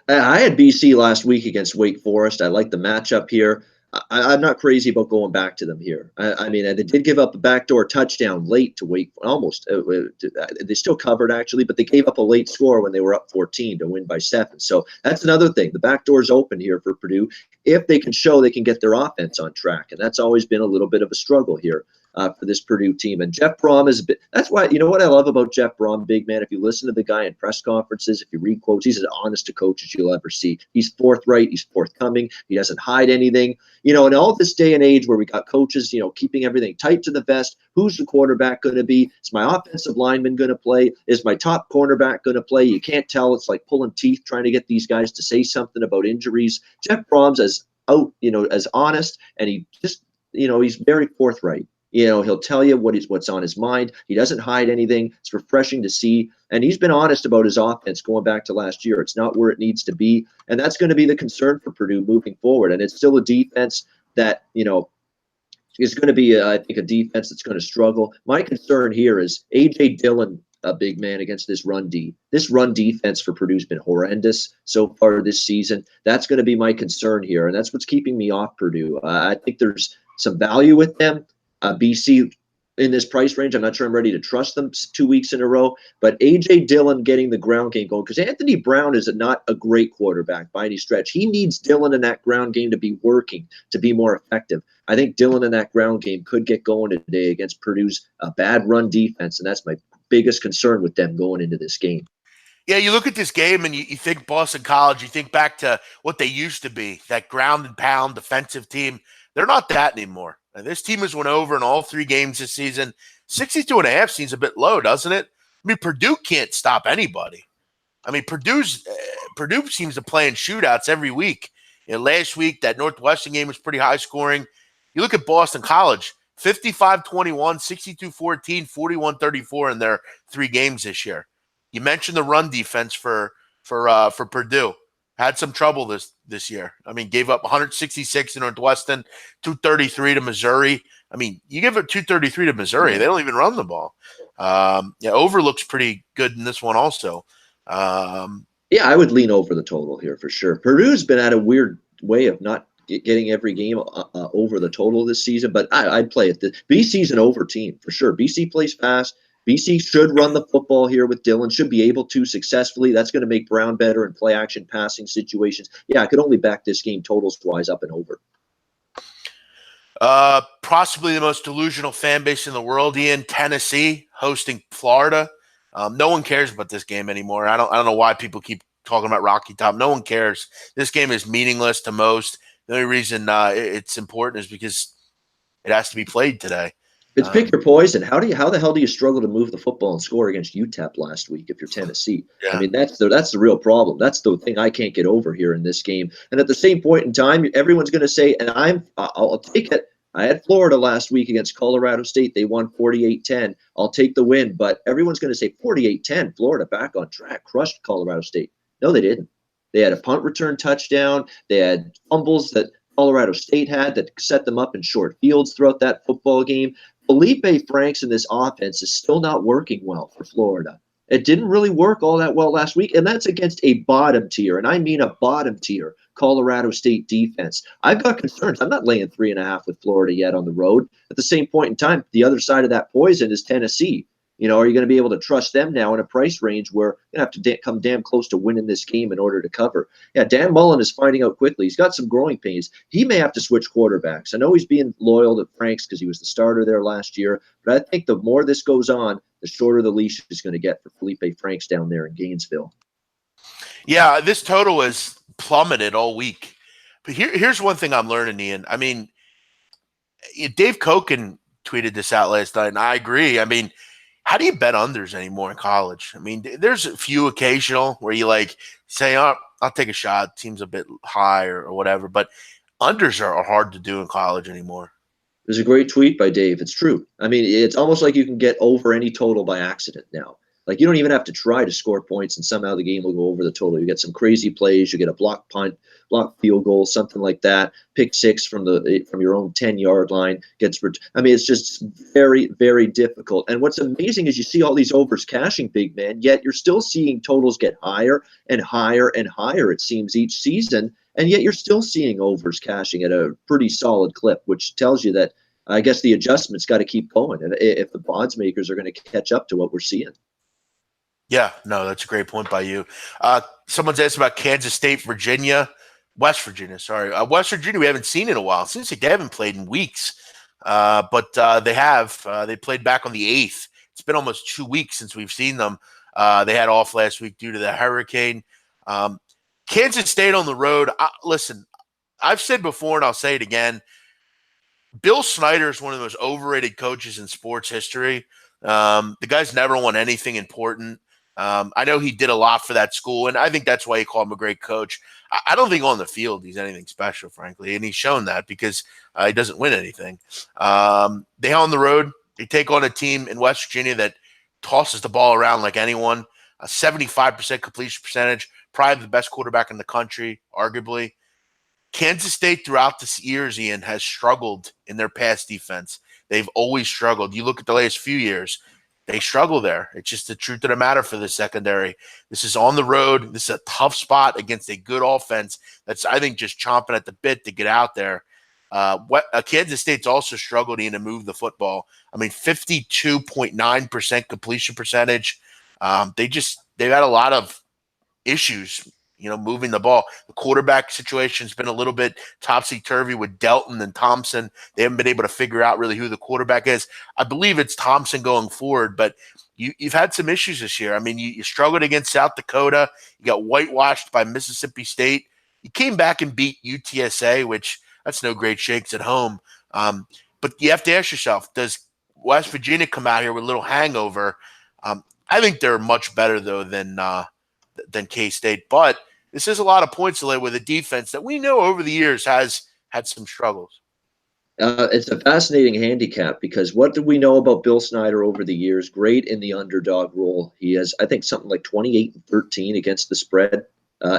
I had BC last week against Wake Forest. I like the matchup here. I'm not crazy about going back to them here. I mean, they did give up a backdoor touchdown late to Wake, almost. They still covered, actually, but they gave up a late score when they were up 14 to win by 7. So that's another thing. The backdoor's open here for Purdue if they can show they can get their offense on track. And that's always been a little bit of a struggle here for this Purdue team. And Jeff Brom is – that's why – you know what I love about Jeff Brom, big man? If you listen to the guy in press conferences, if you read quotes, he's as honest a coach as you'll ever see. He's forthright. He's forthcoming. He doesn't hide anything. You know, in all this day and age where we got coaches, you know, keeping everything tight to the vest, who's the quarterback going to be? Is my offensive lineman going to play? Is my top cornerback going to play? You can't tell. It's like pulling teeth trying to get these guys to say something about injuries. Jeff Brom's as honest, and he just, you know, he's very forthright. You know, he'll tell you what's on his mind. He doesn't hide anything. It's refreshing to see. And he's been honest about his offense going back to last year. It's not where it needs to be. And that's going to be the concern for Purdue moving forward. And it's still a defense that, you know, is going to be, I think, a defense that's going to struggle. My concern here is A.J. Dillon, a big man, against this run D. This run defense for Purdue's been horrendous so far this season. That's going to be my concern here. And that's what's keeping me off Purdue. I think there's some value with them. BC in this price range, I'm not sure I'm ready to trust them 2 weeks in a row, but A.J. Dillon getting the ground game going, because Anthony Brown is not a great quarterback by any stretch. He needs Dillon in that ground game to be working, to be more effective. I think Dillon in that ground game could get going today against Purdue's bad run defense, and that's my biggest concern with them going into this game. Yeah, you look at this game and you think Boston College, you think back to what they used to be, that ground and pound defensive team. They're not that anymore. And this team has went over in all 3 games this season. 62.5 seems a bit low, doesn't it? I mean, Purdue can't stop anybody. I mean, Purdue seems to play in shootouts every week. You know, last week, that Northwestern game was pretty high scoring. You look at Boston College, 55-21, 62-14, 41-34 in their 3 games this year. You mentioned the run defense for Purdue. Had some trouble this year. I mean, gave up 166 to Northwestern, 233 to Missouri. I mean, you give it 233 to Missouri, they don't even run the ball. Over looks pretty good in this one also. Yeah, I would lean over the total here for sure. Purdue's been at a weird way of not getting every game over the total this season, but I'd play it. BC's an over team for sure. BC plays fast. BC should run the football here with Dillon, should be able to successfully. That's going to make Brown better in play action passing situations. Yeah, I could only back this game totals-wise up and over. Possibly the most delusional fan base in the world, Ian. Tennessee hosting Florida. No one cares about this game anymore. I don't know why people keep talking about Rocky Top. No one cares. This game is meaningless to most. The only reason it's important is because it has to be played today. It's pick your poison. How the hell do you struggle to move the football and score against UTEP last week if you're Tennessee? Yeah. I mean, that's the real problem. That's the thing I can't get over here in this game. And at the same point in time, everyone's going to say, and I'll take it. I had Florida last week against Colorado State. They won 48-10. I'll take the win. But everyone's going to say 48-10, Florida back on track, crushed Colorado State. No, they didn't. They had a punt return touchdown. They had fumbles that Colorado State had that set them up in short fields throughout that football game. Felipe Franks in this offense is still not working well for Florida. It didn't really work all that well last week, and that's against a bottom tier, and I mean a bottom tier Colorado State defense. I've got concerns. I'm not laying 3.5 with Florida yet on the road. At the same point in time, the other side of that poison is Tennessee. Are you going to be able to trust them now in a price range where you're going to have to come damn close to winning this game in order to cover? Yeah, Dan Mullen is finding out quickly. He's got some growing pains. He may have to switch quarterbacks. I know he's being loyal to Franks because he was the starter there last year, but I think the more this goes on, the shorter the leash is going to get for Felipe Franks down there in Gainesville. Yeah, this total has plummeted all week. But here's one thing I'm learning, Ian. I mean, Dave Koken tweeted this out last night, and I agree. I mean, how do you bet unders anymore in college? I mean, there's a few occasional where you say, oh, I'll take a shot. Seems a bit high or whatever. But unders are hard to do in college anymore. There's a great tweet by Dave. It's true. I mean, it's almost like you can get over any total by accident now. Like, you don't even have to try to score points, and somehow the game will go over the total. You get some crazy plays. You get a block punt, block field goal, something like that. Pick six from your own 10-yard line. It's just very, very difficult. And what's amazing is you see all these overs cashing, big man, yet you're still seeing totals get higher and higher and higher, it seems, each season. And yet you're still seeing overs cashing at a pretty solid clip, which tells you that I guess the adjustment's got to keep going if the odds makers are going to catch up to what we're seeing. Yeah, no, that's a great point by you. Someone's asked about Kansas State, West Virginia, West Virginia we haven't seen in a while. It seems like they haven't played in weeks, but they have. They played back on the 8th. It's been almost 2 weeks since we've seen them. They had off last week due to the hurricane. Kansas State on the road. Listen, I've said before and I'll say it again, Bill Snyder is one of the most overrated coaches in sports history. The guy's never won anything important. I know he did a lot for that school, and I think that's why you call him a great coach. I don't think on the field he's anything special, frankly, and he's shown that because he doesn't win anything. They on the road, they take on a team in West Virginia that tosses the ball around like anyone, a 75% completion percentage, probably the best quarterback in the country, arguably. Kansas State throughout the years, Ian, has struggled in their pass defense. They've always struggled. You look at the last few years, they struggle there. It's just the truth of the matter for the secondary. This is on the road. This is a tough spot against a good offense that's, I think, just chomping at the bit to get out there. Kansas State's also struggled to move the football. I mean, 52.9% completion percentage. They've had a lot of issues, moving the ball. The quarterback situation's been a little bit topsy-turvy with Delton and Thompson. They haven't been able to figure out really who the quarterback is. I believe it's Thompson going forward, but you've had some issues this year. I mean, you struggled against South Dakota. You got whitewashed by Mississippi State. You came back and beat UTSA, which that's no great shakes at home. But you have to ask yourself, does West Virginia come out here with a little hangover? I think they're much better, though, than K-State. But this is a lot of points to lay with a defense that we know over the years has had some struggles. It's a fascinating handicap because what do we know about Bill Snyder over the years? Great in the underdog role. He has, I think, something like 28-13 against the spread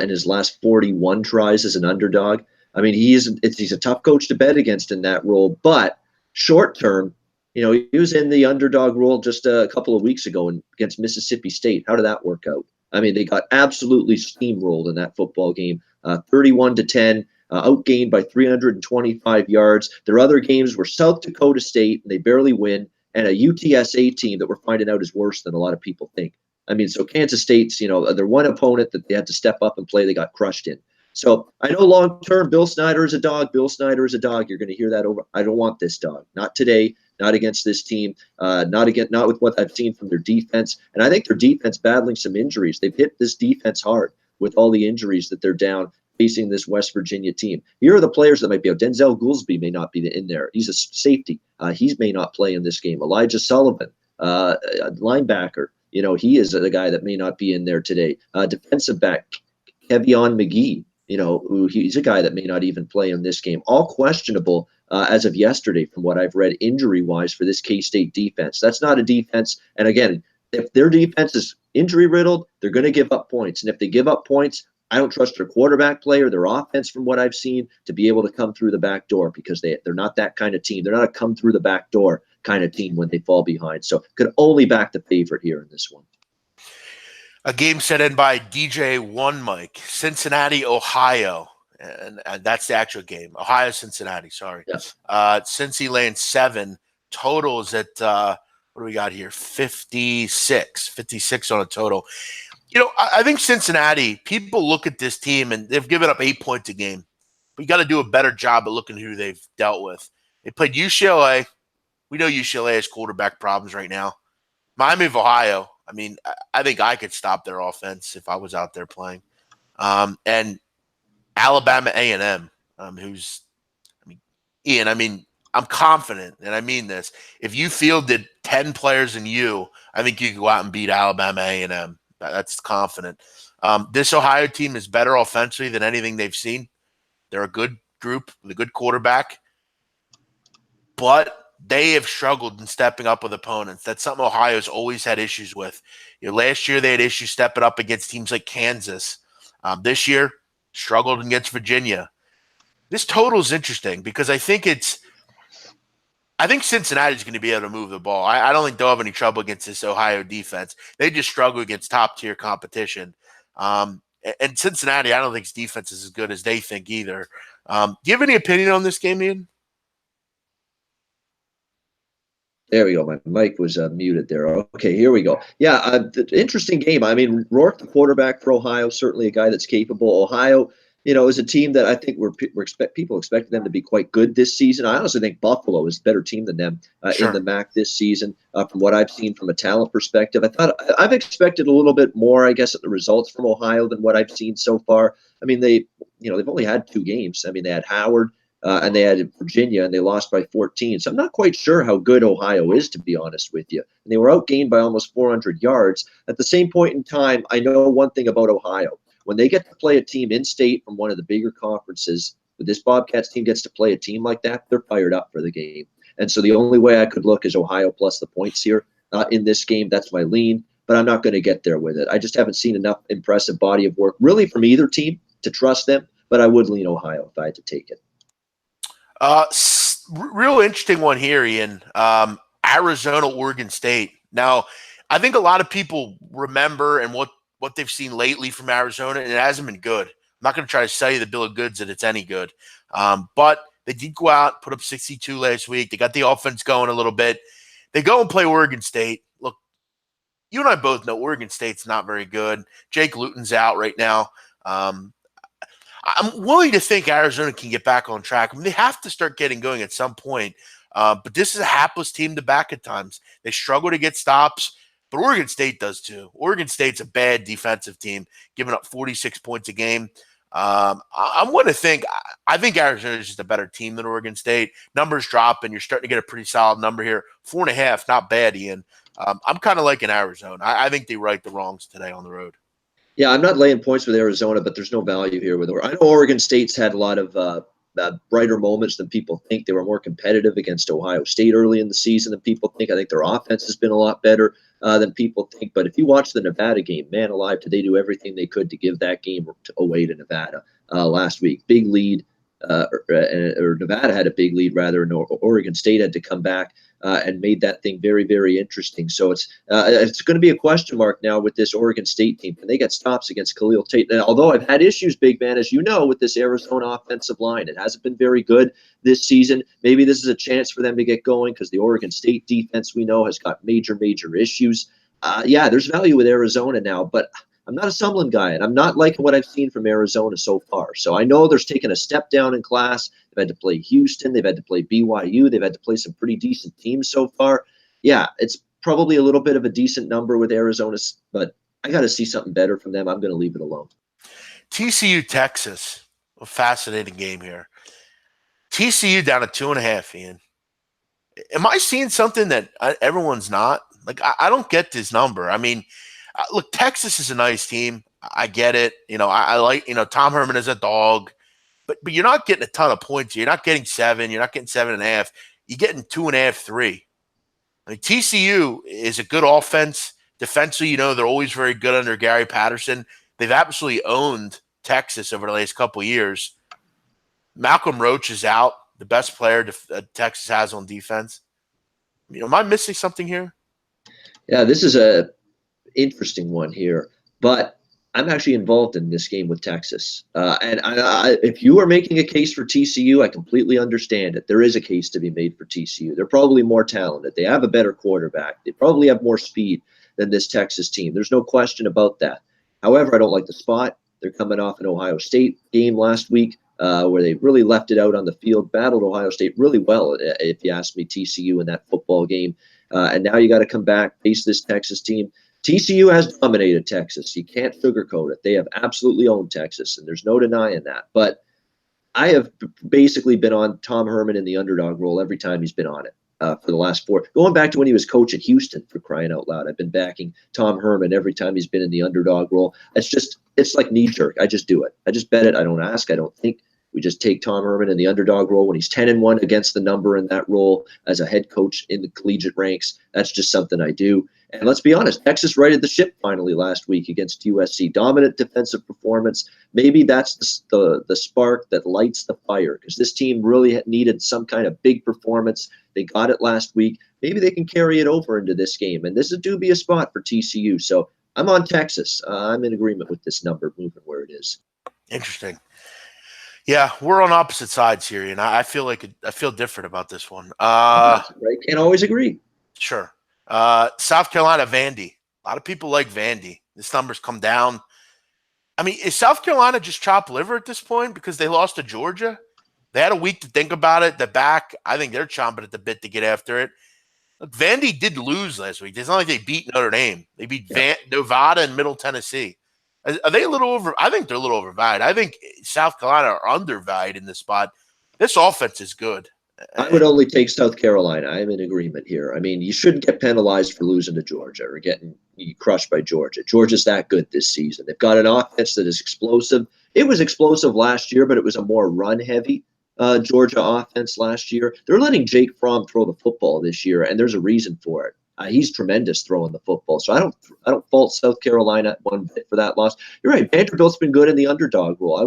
in his last 41 tries as an underdog. I mean, he's a tough coach to bet against in that role. But short term, he was in the underdog role just a couple of weeks ago against Mississippi State. How did that work out? I mean, they got absolutely steamrolled in that football game, 31-10, outgained by 325 yards. Their other games were South Dakota State, and they barely win, and a UTSA team that we're finding out is worse than a lot of people think. I mean, so Kansas State's, their one opponent that they had to step up and play, they got crushed in. So I know long-term, Bill Snyder is a dog. Bill Snyder is a dog. You're going to hear that over. I don't want this dog. Not today. Not against this team. Not with what I've seen from their defense. And I think their defense battling some injuries. They've hit this defense hard with all the injuries that they're down facing this West Virginia team. Here are the players that might be out. Denzel Goolsby may not be in there. He's a safety. He may not play in this game. Elijah Sullivan, a linebacker. He is the guy that may not be in there today. Defensive back, Kevion McGee. He's a guy that may not even play in this game. All questionable as of yesterday from what I've read injury-wise for this K-State defense. That's not a defense. And again, if their defense is injury-riddled, they're going to give up points. And if they give up points, I don't trust their quarterback play or their offense from what I've seen to be able to come through the back door because they're not that kind of team. They're not a come-through-the-back-door kind of team when they fall behind. So could only back the favorite here in this one. A game set in by DJ One Mike, Cincinnati, Ohio. and that's the actual game. Ohio, Cincinnati. Sorry. Yeah. Cincy laying 7. Total is at what do we got here? 56 on a total. I think Cincinnati. People look at this team and they've given up 8 points a game. But you got to do a better job at looking at who they've dealt with. They played UCLA. We know UCLA has quarterback problems right now. Miami of Ohio. I mean, I think I could stop their offense if I was out there playing. And Alabama A&M, who's, Ian, I'm confident, and I mean this. If you fielded 10 players in I think you could go out and beat Alabama A&M. That's confident. This Ohio team is better offensively than anything they've seen. They're a good group with a good quarterback, but they have struggled in stepping up with opponents. That's something Ohio's always had issues with. Last year they had issues stepping up against teams like Kansas. This year, struggled against Virginia. This total is interesting because I think Cincinnati's going to be able to move the ball. I don't think they'll have any trouble against this Ohio defense. They just struggle against top-tier competition. And Cincinnati, I don't think his defense is as good as they think either. Do you have any opinion on this game, Ian? There we go. My mic was muted there. Okay, here we go. Yeah, interesting game. Rourke, the quarterback for Ohio, certainly a guy that's capable. Ohio, is a team that I think people expected them to be quite good this season. I honestly think Buffalo is a better team than them Sure. in the MAC this season. From what I've seen from a talent perspective, I've expected a little bit more, I guess, at the results from Ohio than what I've seen so far. They've only had 2 games. They had Howard. And they had Virginia, and they lost by 14. So I'm not quite sure how good Ohio is, to be honest with you. And they were outgained by almost 400 yards. At the same point in time, I know one thing about Ohio. When they get to play a team in-state from one of the bigger conferences, when this Bobcats team gets to play a team like that, they're fired up for the game. And so the only way I could look is Ohio plus the points here in this game. That's my lean, but I'm not going to get there with it. I just haven't seen enough impressive body of work, really, from either team to trust them, but I would lean Ohio if I had to take it. Real interesting one here, Ian. Arizona, Oregon State. Now, I think a lot of people remember and what they've seen lately from Arizona, and it hasn't been good. I'm not going to try to sell you the bill of goods that it's any good. But they did go out, put up 62 last week. They got the offense going a little bit. They go and play Oregon State. Look, you and I both know Oregon State's not very good. Jake Luton's out right now. I'm willing to think Arizona can get back on track. They have to start getting going at some point. But this is a hapless team to back at times. They struggle to get stops, but Oregon State does too. Oregon State's a bad defensive team, giving up 46 points a game. I'm going to think – I think Arizona is just a better team than Oregon State. Numbers drop, and you're starting to get a pretty solid number here. 4.5, not bad, Ian. I'm kind of liking Arizona. I think they right the wrongs today on the road. Yeah, I'm not laying points with Arizona, but there's no value here with Oregon. I know Oregon State's had a lot of brighter moments than people think. They were more competitive against Ohio State early in the season than people think. I think their offense has been a lot better than people think. But if you watch the Nevada game, man alive, did they do everything they could to give that game away to Nevada last week? Big lead, or Nevada had a big lead, rather, and Oregon State had to come back and made that thing very, very interesting. So it's going to be a question mark now with this Oregon State team. Can they get stops against Khalil Tate? And although I've had issues, big man, as you know, with this Arizona offensive line, it hasn't been very good this season. Maybe this is a chance for them to get going because the Oregon State defense, we know, has got major, major issues. Yeah, there's value with Arizona now, but I'm not a Sumlin guy, and I'm not liking what I've seen from Arizona so far. So I know they're taking a step down in class. They've had to play Houston. They've had to play BYU. They've had to play some pretty decent teams so far. Yeah, it's probably a little bit of a decent number with Arizona, but I got to see something better from them. I'm going to leave it alone. TCU, Texas. A fascinating game here. TCU down to 2.5, Ian. Am I seeing something that everyone's not? Like, I don't get this number. I mean, look, Texas is a nice team. I get it. I like, Tom Herman is a dog, but you're not getting a ton of points. You're not getting 7. You're not getting 7.5. You're getting 2.5, 3. I mean, TCU is a good offense. Defensively, they're always very good under Gary Patterson. They've absolutely owned Texas over the last couple of years. Malcolm Roach is out, the best player Texas has on defense. Am I missing something here? Yeah, this is a interesting one here, but I'm actually involved in this game with Texas. And if you are making a case for TCU, I completely understand it. There is a case to be made for TCU. They're probably more talented. They have a better quarterback. They probably have more speed than this Texas team. There's no question about that. However, I don't like the spot. They're coming off an Ohio State game last week where they really left it out on the field, battled Ohio State really well, if you ask me, TCU in that football game. And now you got to come back, face this Texas team. TCU has dominated Texas. You can't sugarcoat it. They have absolutely owned Texas, and there's no denying that. But I have basically been on Tom Herman in the underdog role every time he's been on it for the last 4. Going back to when he was coach at Houston, for crying out loud. I've been backing Tom Herman every time he's been in the underdog role. It's like knee-jerk. I just do it. I just bet it. I don't ask. I don't think. We just take Tom Herman in the underdog role when he's 10-1 against the number in that role as a head coach in the collegiate ranks. That's just something I do. And let's be honest, Texas righted the ship finally last week against USC. Dominant defensive performance. Maybe that's the spark that lights the fire, because this team really needed some kind of big performance. They got it last week. Maybe they can carry it over into this game. And this is a dubious spot for TCU. So I'm on Texas. I'm in agreement with this number moving where it is. Interesting. Yeah, we're on opposite sides here, and I feel different about this one. Right? Can't always agree. Sure. South Carolina, Vandy. A lot of people like Vandy. This number's come down. I mean, is South Carolina just chopped liver at this point because they lost to Georgia? They had a week to think about it. They're back. I think they're chomping at the bit to get after it. Look, Vandy did lose last week. It's not like they beat Notre Dame. They beat Nevada and Middle Tennessee. Are they a little over? I think they're a little overvalued. I think South Carolina are undervalued in this spot. This offense is good. I would only take South Carolina. I'm in agreement here. I mean, you shouldn't get penalized for losing to Georgia or getting crushed by Georgia. Georgia's that good this season. They've got an offense that is explosive. It was explosive last year, but it was a more run-heavy Georgia offense last year. They're letting Jake Fromm throw the football this year, and there's a reason for it. He's tremendous throwing the football. So I don't fault South Carolina one bit for that loss. You're right. Vanderbilt's been good in the underdog role. I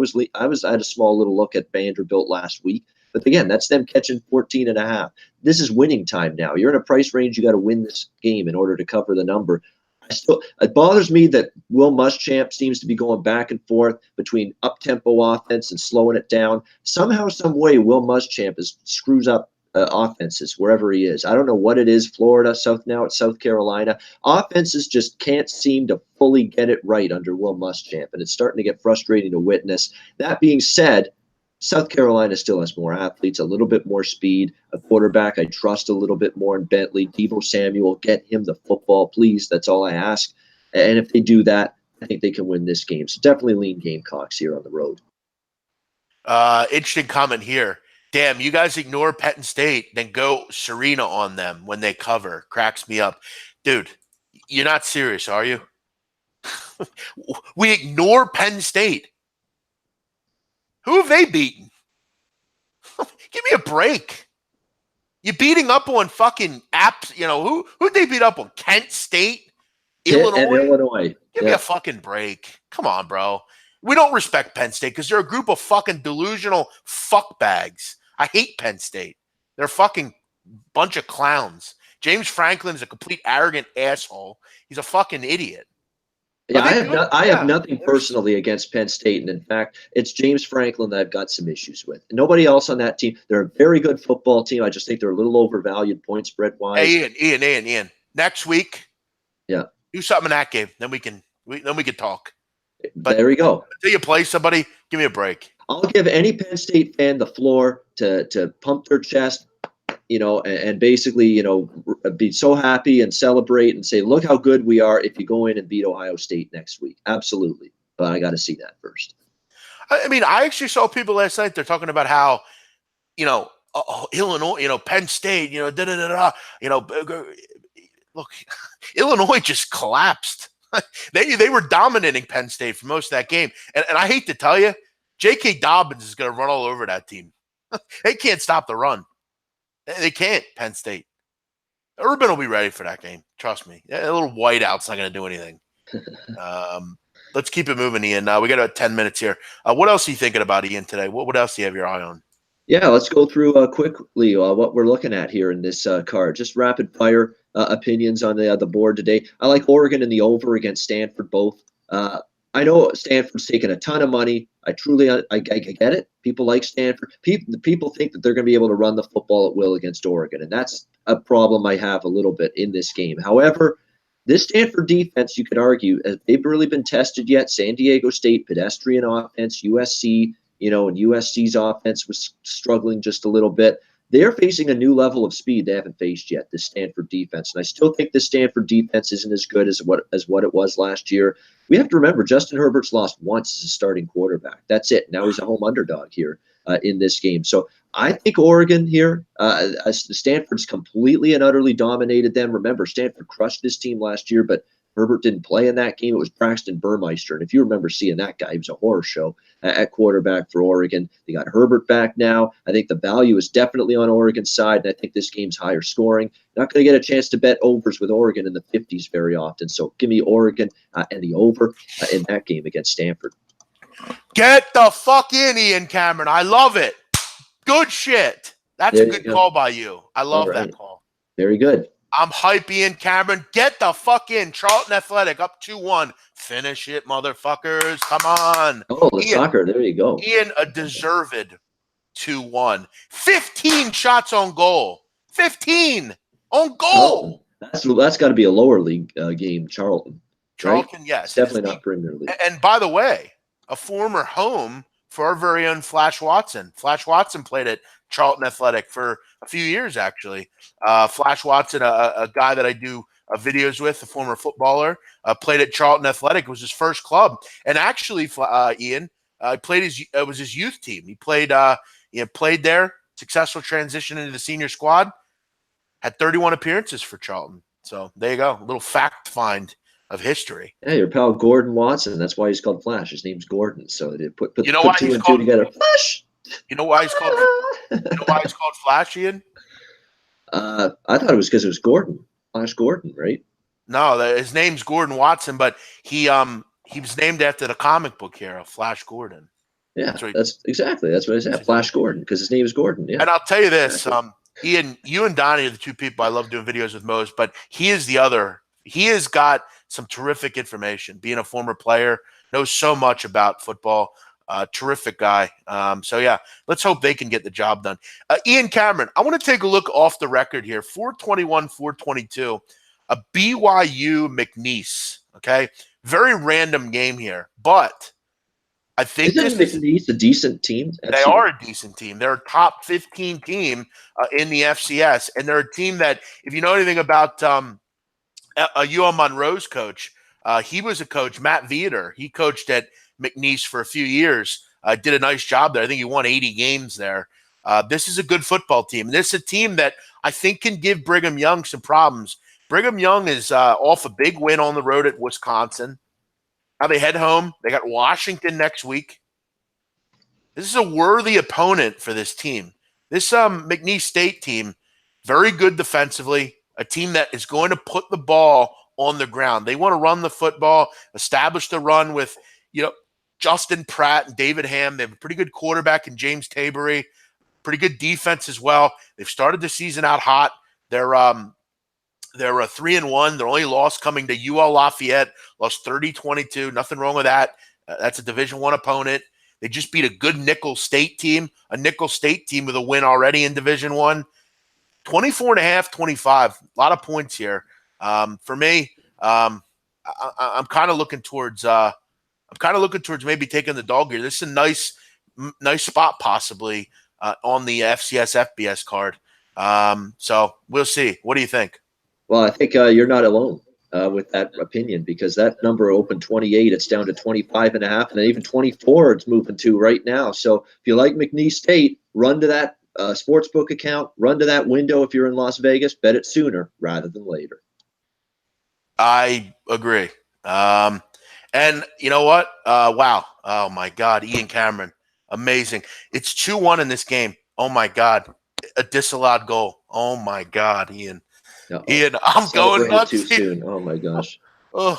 had a small little look at Vanderbilt last week. But again, that's them catching 14.5. This is winning time now. You're in a price range. You got to win this game in order to cover the number. It bothers me that Will Muschamp seems to be going back and forth between up-tempo offense and slowing it down. Somehow, some way, Will Muschamp screws up offenses wherever he is. I don't know what it is. Florida, now it's South Carolina. Offenses just can't seem to fully get it right under Will Muschamp, and it's starting to get frustrating to witness. That being said, South Carolina still has more athletes, a little bit more speed, a quarterback I trust a little bit more in Bentley. Deebo Samuel, get him the football, please. That's all I ask. And if they do that, I think they can win this game. So definitely lean Gamecocks here on the road. Interesting comment here. Damn, you guys ignore Penn State, then go Serena on them when they cover. Cracks me up. Dude, you're not serious, are you? We ignore Penn State. Who have they beaten? Give me a break. You're beating up on fucking apps. You know, who'd they beat up on? Kent State? Illinois? Give me a fucking break. Come on, bro. We don't respect Penn State because they're a group of fucking delusional fuckbags. I hate Penn State. They're a fucking bunch of clowns. James Franklin is a complete arrogant asshole. He's a fucking idiot. Yeah, I have nothing personally against Penn State, and in fact, it's James Franklin that I've got some issues with. Nobody else on that team. They're a very good football team. I just think they're a little overvalued point spread wise. Hey, Ian. Next week, do something in that game. Then we can talk. But there we go. Until you play somebody, give me a break. I'll give any Penn State fan the floor to pump their chest, and basically, be so happy and celebrate and say, look how good we are if you go in and beat Ohio State next week. Absolutely. But I got to see that first. I mean, I actually saw people last night. They're talking about how, Illinois, Penn State, look, Illinois just collapsed. They were dominating Penn State for most of that game. And I hate to tell you, J.K. Dobbins is going to run all over that team. They can't stop the run. They can't, Penn State. Urban will be ready for that game. Trust me. A little whiteout's not going to do anything. Let's keep it moving, Ian. We got about 10 minutes here. What else are you thinking about, Ian, today? What else do you have your eye on? Yeah, let's go through quickly what we're looking at here in this card. Just rapid fire opinions on the board today. I like Oregon in the over against Stanford both. I know Stanford's taking a ton of money. I get it. People like Stanford. People think that they're going to be able to run the football at will against Oregon, and that's a problem I have a little bit in this game. However, this Stanford defense, you could argue, they've really been tested yet. San Diego State, pedestrian offense, USC, and USC's offense was struggling just a little bit. They're facing a new level of speed they haven't faced yet, this Stanford defense. And I still think the Stanford defense isn't as good as what it was last year. We have to remember, Justin Herbert's lost once as a starting quarterback. That's it. Now he's a home underdog here in this game. So I think Oregon here, Stanford's completely and utterly dominated them. Remember, Stanford crushed this team last year, but Herbert didn't play in that game. It was Braxton Burmeister. And if you remember seeing that guy, he was a horror show at quarterback for Oregon. They got Herbert back now. I think the value is definitely on Oregon's side, and I think this game's higher scoring. Not going to get a chance to bet overs with Oregon in the 50s very often. So give me Oregon and the over in that game against Stanford. Get the fuck in, Ian Cameron. I love it. Good shit. That's a good call by you. I love that call. Very good. I'm hype, Ian Cameron. Get the fuck in. Charlton Athletic up 2-1. Finish it, motherfuckers. Come on. Oh, the soccer. There you go. Ian, a deserved 2-1. 15 shots on goal. 15 on goal. That's got to be a lower league game, Charlton. Charlton, right? yes. Definitely not Premier League. And by the way, a former home for our very own Flash Watson. Flash Watson played at Charlton Athletic for a few years, actually. Flash Watson, a guy that I do videos with, a former footballer, played at Charlton Athletic. It was his first club. And actually, Ian, it was his youth team. He played there, successful transition into the senior squad, had 31 appearances for Charlton. So there you go, a little fact find of history. Yeah, your pal Gordon Watson. That's why he's called Flash. His name's Gordon. So they put two and two together. Flash. You know why he's called? Flash, Ian? I thought it was because it was Gordon, Flash Gordon, right? No, his name's Gordon Watson, but he was named after the comic book hero, Flash Gordon. Yeah, that's what I said. Flash Gordon, because his name is Gordon. Yeah. And I'll tell you this, Ian, you and Donnie are the two people I love doing videos with most, but he is the other. He has got some terrific information. Being a former player, knows so much about football. Terrific guy. So, yeah, let's hope they can get the job done. Ian Cameron, I want to take a look off the record here. 421, 422, a BYU McNeese, okay? Very random game here, but I think They are a decent team. They're a top 15 team in the FCS, and they're a team that, if you know anything about UL Monroe's coach, he was a coach, Matt Vietor. He coached at McNeese for a few years, did a nice job there. I think he won 80 games there. This is a good football team. This is a team that I think can give Brigham Young some problems. Brigham Young is off a big win on the road at Wisconsin. Now they head home. They got Washington next week. This is a worthy opponent for this team. This McNeese State team, very good defensively, a team that is going to put the ball on the ground. They want to run the football, establish the run with, Justin Pratt and David Ham. They have a pretty good quarterback in James Tabery, pretty good defense as well. They've started the season out hot. They're 3-1. Their only loss coming to UL Lafayette, lost 30-22. Nothing wrong with that. That's a Division I opponent. They just beat a good Nicholls State team, with a win already in Division I. 24.5-25. A lot of points here. For me, I'm kind of looking towards maybe taking the dog here. This is a nice spot possibly on the FCS FBS card. So we'll see. What do you think? Well, I think you're not alone with that opinion, because that number opened 28. It's down to 25.5, and then even 24 it's moving to right now. So if you like McNeese State, run to that Sportsbook account, run to that window if you're in Las Vegas, bet it sooner rather than later. I agree. And you know what? Wow. Oh, my God. Ian Cameron. Amazing. It's 2-1 in this game. Oh, my God. A disallowed goal. Oh, my God, Ian. Uh-oh. Ian, I'm going nuts. Too soon. Oh, my gosh. Oh,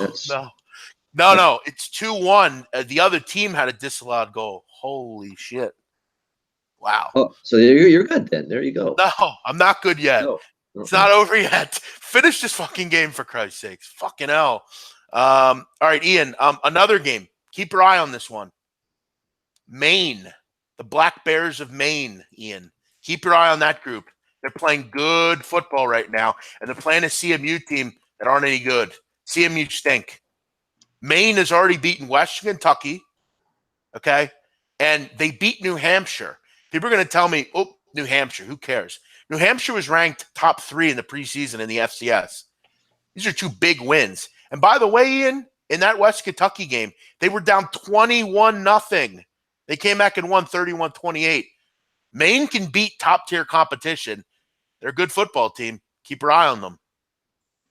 no. It's 2-1. The other team had a disallowed goal. Holy shit. Wow. Oh, so you're good then. There you go. No, I'm not good yet. No. It's not over yet. Finish this fucking game, for Christ's sakes. Fucking hell. All right, Ian, another game. Keep your eye on this one. Maine, the Black Bears of Maine, Ian. Keep your eye on that group. They're playing good football right now, and they're playing a CMU team that aren't any good. CMU stink. Maine has already beaten Western Kentucky, okay? And they beat New Hampshire. People are going to tell me, oh, New Hampshire, who cares? New Hampshire was ranked top 3 in the preseason in the FCS. These are 2 big wins. And by the way, Ian, in that West Kentucky game, they were down 21-0. They came back and won 31-28. Maine can beat top-tier competition. They're a good football team. Keep your eye on them.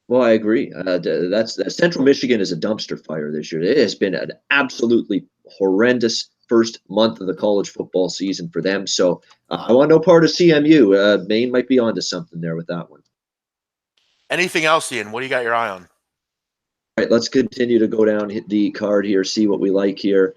Well, I agree. Central Michigan is a dumpster fire this year. It has been an absolutely horrendous first month of the college football season for them. So I want no part of CMU. Maine might be onto something there with that one. Anything else, Ian? What do you got your eye on? All right, let's continue to go down hit the card here, see what we like here.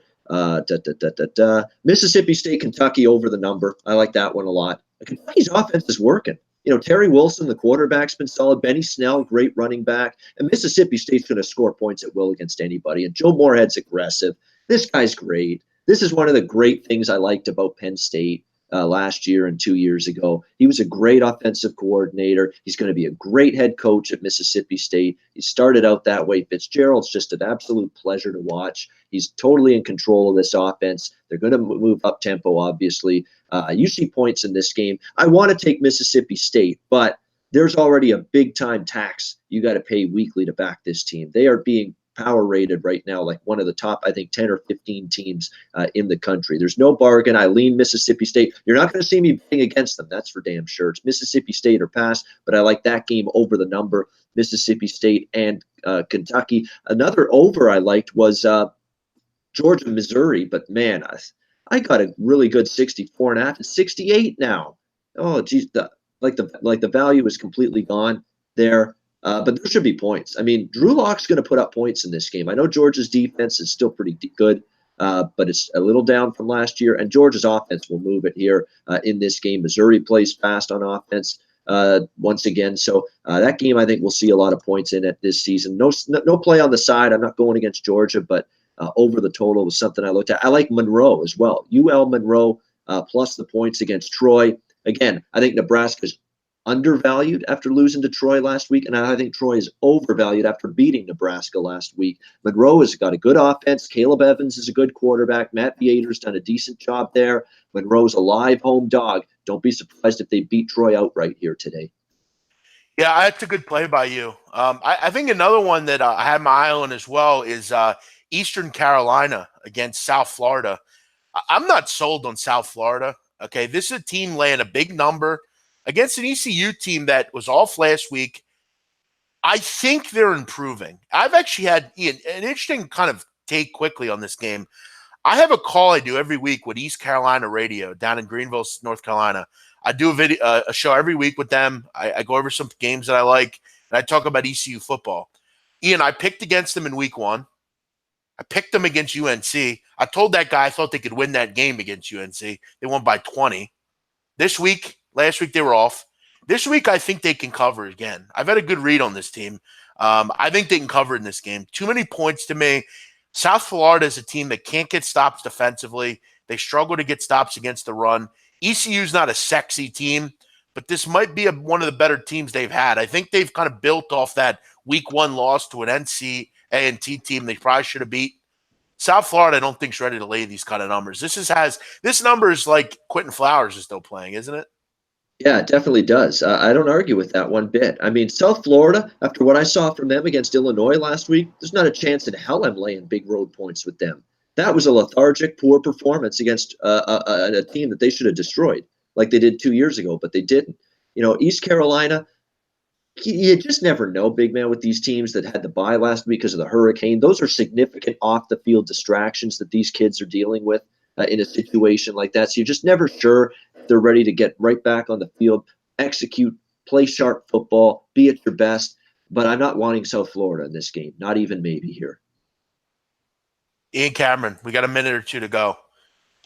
Mississippi State, Kentucky over the number. I like that one a lot. Kentucky's offense is working. Terry Wilson, the quarterback's been solid. Benny Snell, great running back. And Mississippi State's going to score points at will against anybody. And Joe Moorhead's aggressive. This guy's great. This is one of the great things I liked about Penn State last year and 2 years ago. He was a great offensive coordinator. He's going to be a great head coach at Mississippi State. He started out that way. Fitzgerald's just an absolute pleasure to watch. He's totally in control of this offense. They're going to move up tempo, obviously. You see points in this game. I want to take Mississippi State, but there's already a big-time tax you got to pay weekly to back this team. They are being power rated right now like one of the top, I think, 10 or 15 teams in the country. There's no bargain. I lean Mississippi State. You're not going to see me betting against them. That's for damn sure. It's Mississippi State or pass, but I like that game over the number, Mississippi State and Kentucky. Another over I liked was Georgia, Missouri, but man, I got a really good 64.5. It's 68 now. Oh, geez, the value is completely gone there. But there should be points. I mean, Drew Lock's going to put up points in this game. I know Georgia's defense is still pretty good, but it's a little down from last year. And Georgia's offense will move it here in this game. Missouri plays fast on offense once again. So that game, I think we'll see a lot of points in it this season. No play on the side. I'm not going against Georgia, but over the total was something I looked at. I like Monroe as well. UL Monroe plus the points against Troy. Again, I think Nebraska's undervalued after losing to Troy last week, and I think Troy is overvalued after beating Nebraska last week. Monroe has got a good offense. Caleb Evans is a good quarterback. Matt Vietor's done a decent job there. Monroe's a live home dog. Don't be surprised if they beat Troy outright here today. Yeah, that's a good play by you. I think another one that I had my eye on as well is Eastern Carolina against South Florida. I'm not sold on South Florida. Okay, this is a team laying a big number against an ECU team that was off last week. I think they're improving. I've actually had an interesting kind of take quickly on this game. I have a call I do every week with East Carolina Radio down in Greenville, North Carolina. I do a show every week with them. I go over some games that I like, and I talk about ECU football. Ian, I picked against them in week 1. I picked them against UNC. I told that guy I thought they could win that game against UNC. They won by 20. Last week they were off. This week I think they can cover again. I've had a good read on this team. I think they can cover in this game. Too many points to me. South Florida is a team that can't get stops defensively. They struggle to get stops against the run. ECU's not a sexy team, but this might be one of the better teams they've had. I think they've kind of built off that week 1 loss to an NC-A&T team they probably should have beat. South Florida, I don't think is ready to lay these kind of numbers. This number is like Quentin Flowers is still playing, isn't it? Yeah, it definitely does. I don't argue with that one bit. I mean, South Florida, after what I saw from them against Illinois last week, there's not a chance in hell I'm laying big road points with them. That was a lethargic, poor performance against a team that they should have destroyed, like they did 2 years ago, but they didn't. East Carolina, you just never know, big man, with these teams that had the bye last week because of the hurricane. Those are significant off-the-field distractions that these kids are dealing with in a situation like that. So you're just never sure if they're ready to get right back on the field, execute, play sharp football, be at your best. But I'm not wanting South Florida in this game, not even maybe here. Ian Cameron, we got a minute or two to go.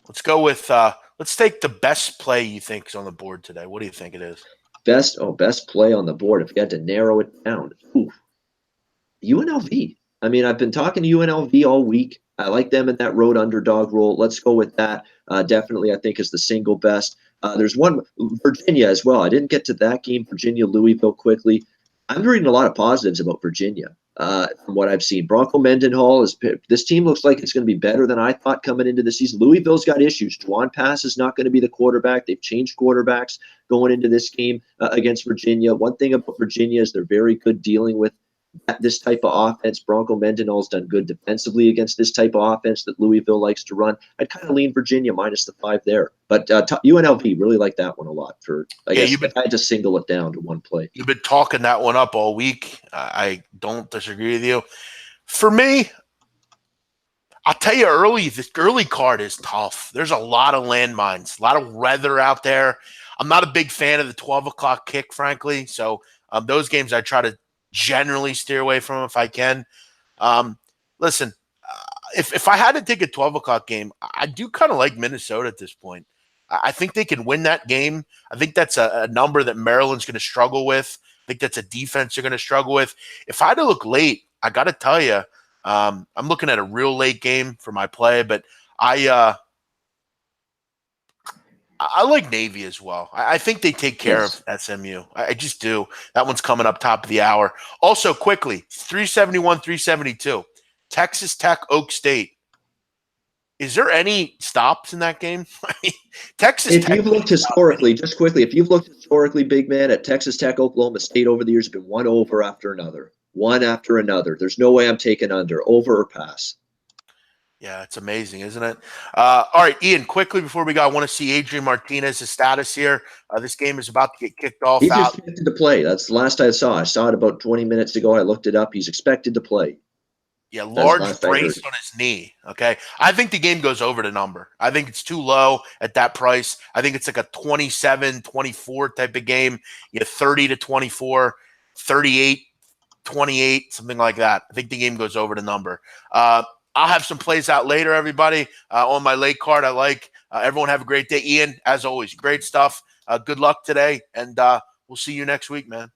Let's go with let's take the best play you think is on the board today. What do you think it is? Best play on the board. If you had to narrow it down, UNLV. I mean, I've been talking to UNLV all week. I like them in that road underdog role. Let's go with that. Definitely, I think is the single best. There's one Virginia as well. I didn't get to that game, Virginia Louisville quickly. I'm reading a lot of positives about Virginia from what I've seen. Bronco Mendenhall is this team looks like it's going to be better than I thought coming into the season. Louisville's got issues. Juwan Pass is not going to be the quarterback. They've changed quarterbacks going into this game against Virginia. One thing about Virginia is they're very good dealing with this type of offense. Bronco Mendenhall's done good defensively against this type of offense that Louisville likes to run. I'd kind of lean Virginia minus the 5 there. But UNLV, really like that one a lot. I guess if I had to single it down to one play. You've been talking that one up all week. I don't disagree with you. For me, I'll tell you this early card is tough. There's a lot of landmines, a lot of weather out there. I'm not a big fan of the 12 o'clock kick, frankly. So those games I try to generally steer away from if I can. Listen, if I had to take a 12 o'clock game, I do kind of like Minnesota at this point. I think they can win that game. I think that's a number that Maryland's going to struggle with. I think that's a defense they're going to struggle with. If I had to look late, I got to tell you, I'm looking at a real late game for my play, but I like Navy as well. I think they take care of SMU. I just do. That one's coming up top of the hour. Also, quickly, 371, 372. Texas Tech, Oak State. Is there any stops in that game? Texas If Tech. You've looked historically, just quickly, if you've looked historically, big man, at Texas Tech, Oklahoma State over the years, have been one over after another. One after another. There's no way I'm taking under, over or pass. Yeah, it's amazing, isn't it? All right, Ian, quickly before we go, I want to see Adrian Martinez's status here. This game is about to get kicked off. He's expected to play. That's the last I saw. I saw it about 20 minutes ago. I looked it up. He's expected to play. Yeah, large brace on his knee. Okay. I think the game goes over the number. I think it's too low at that price. I think it's like a 27-24 type of game. 30-24, 38-28, something like that. I think the game goes over the number. I'll have some plays out later, everybody, on my late card. I like everyone have a great day. Ian, as always, great stuff. Good luck today, and we'll see you next week, man.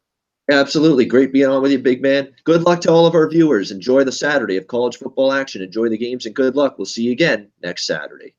Absolutely. Great being on with you, big man. Good luck to all of our viewers. Enjoy the Saturday of college football action. Enjoy the games and good luck. We'll see you again next Saturday.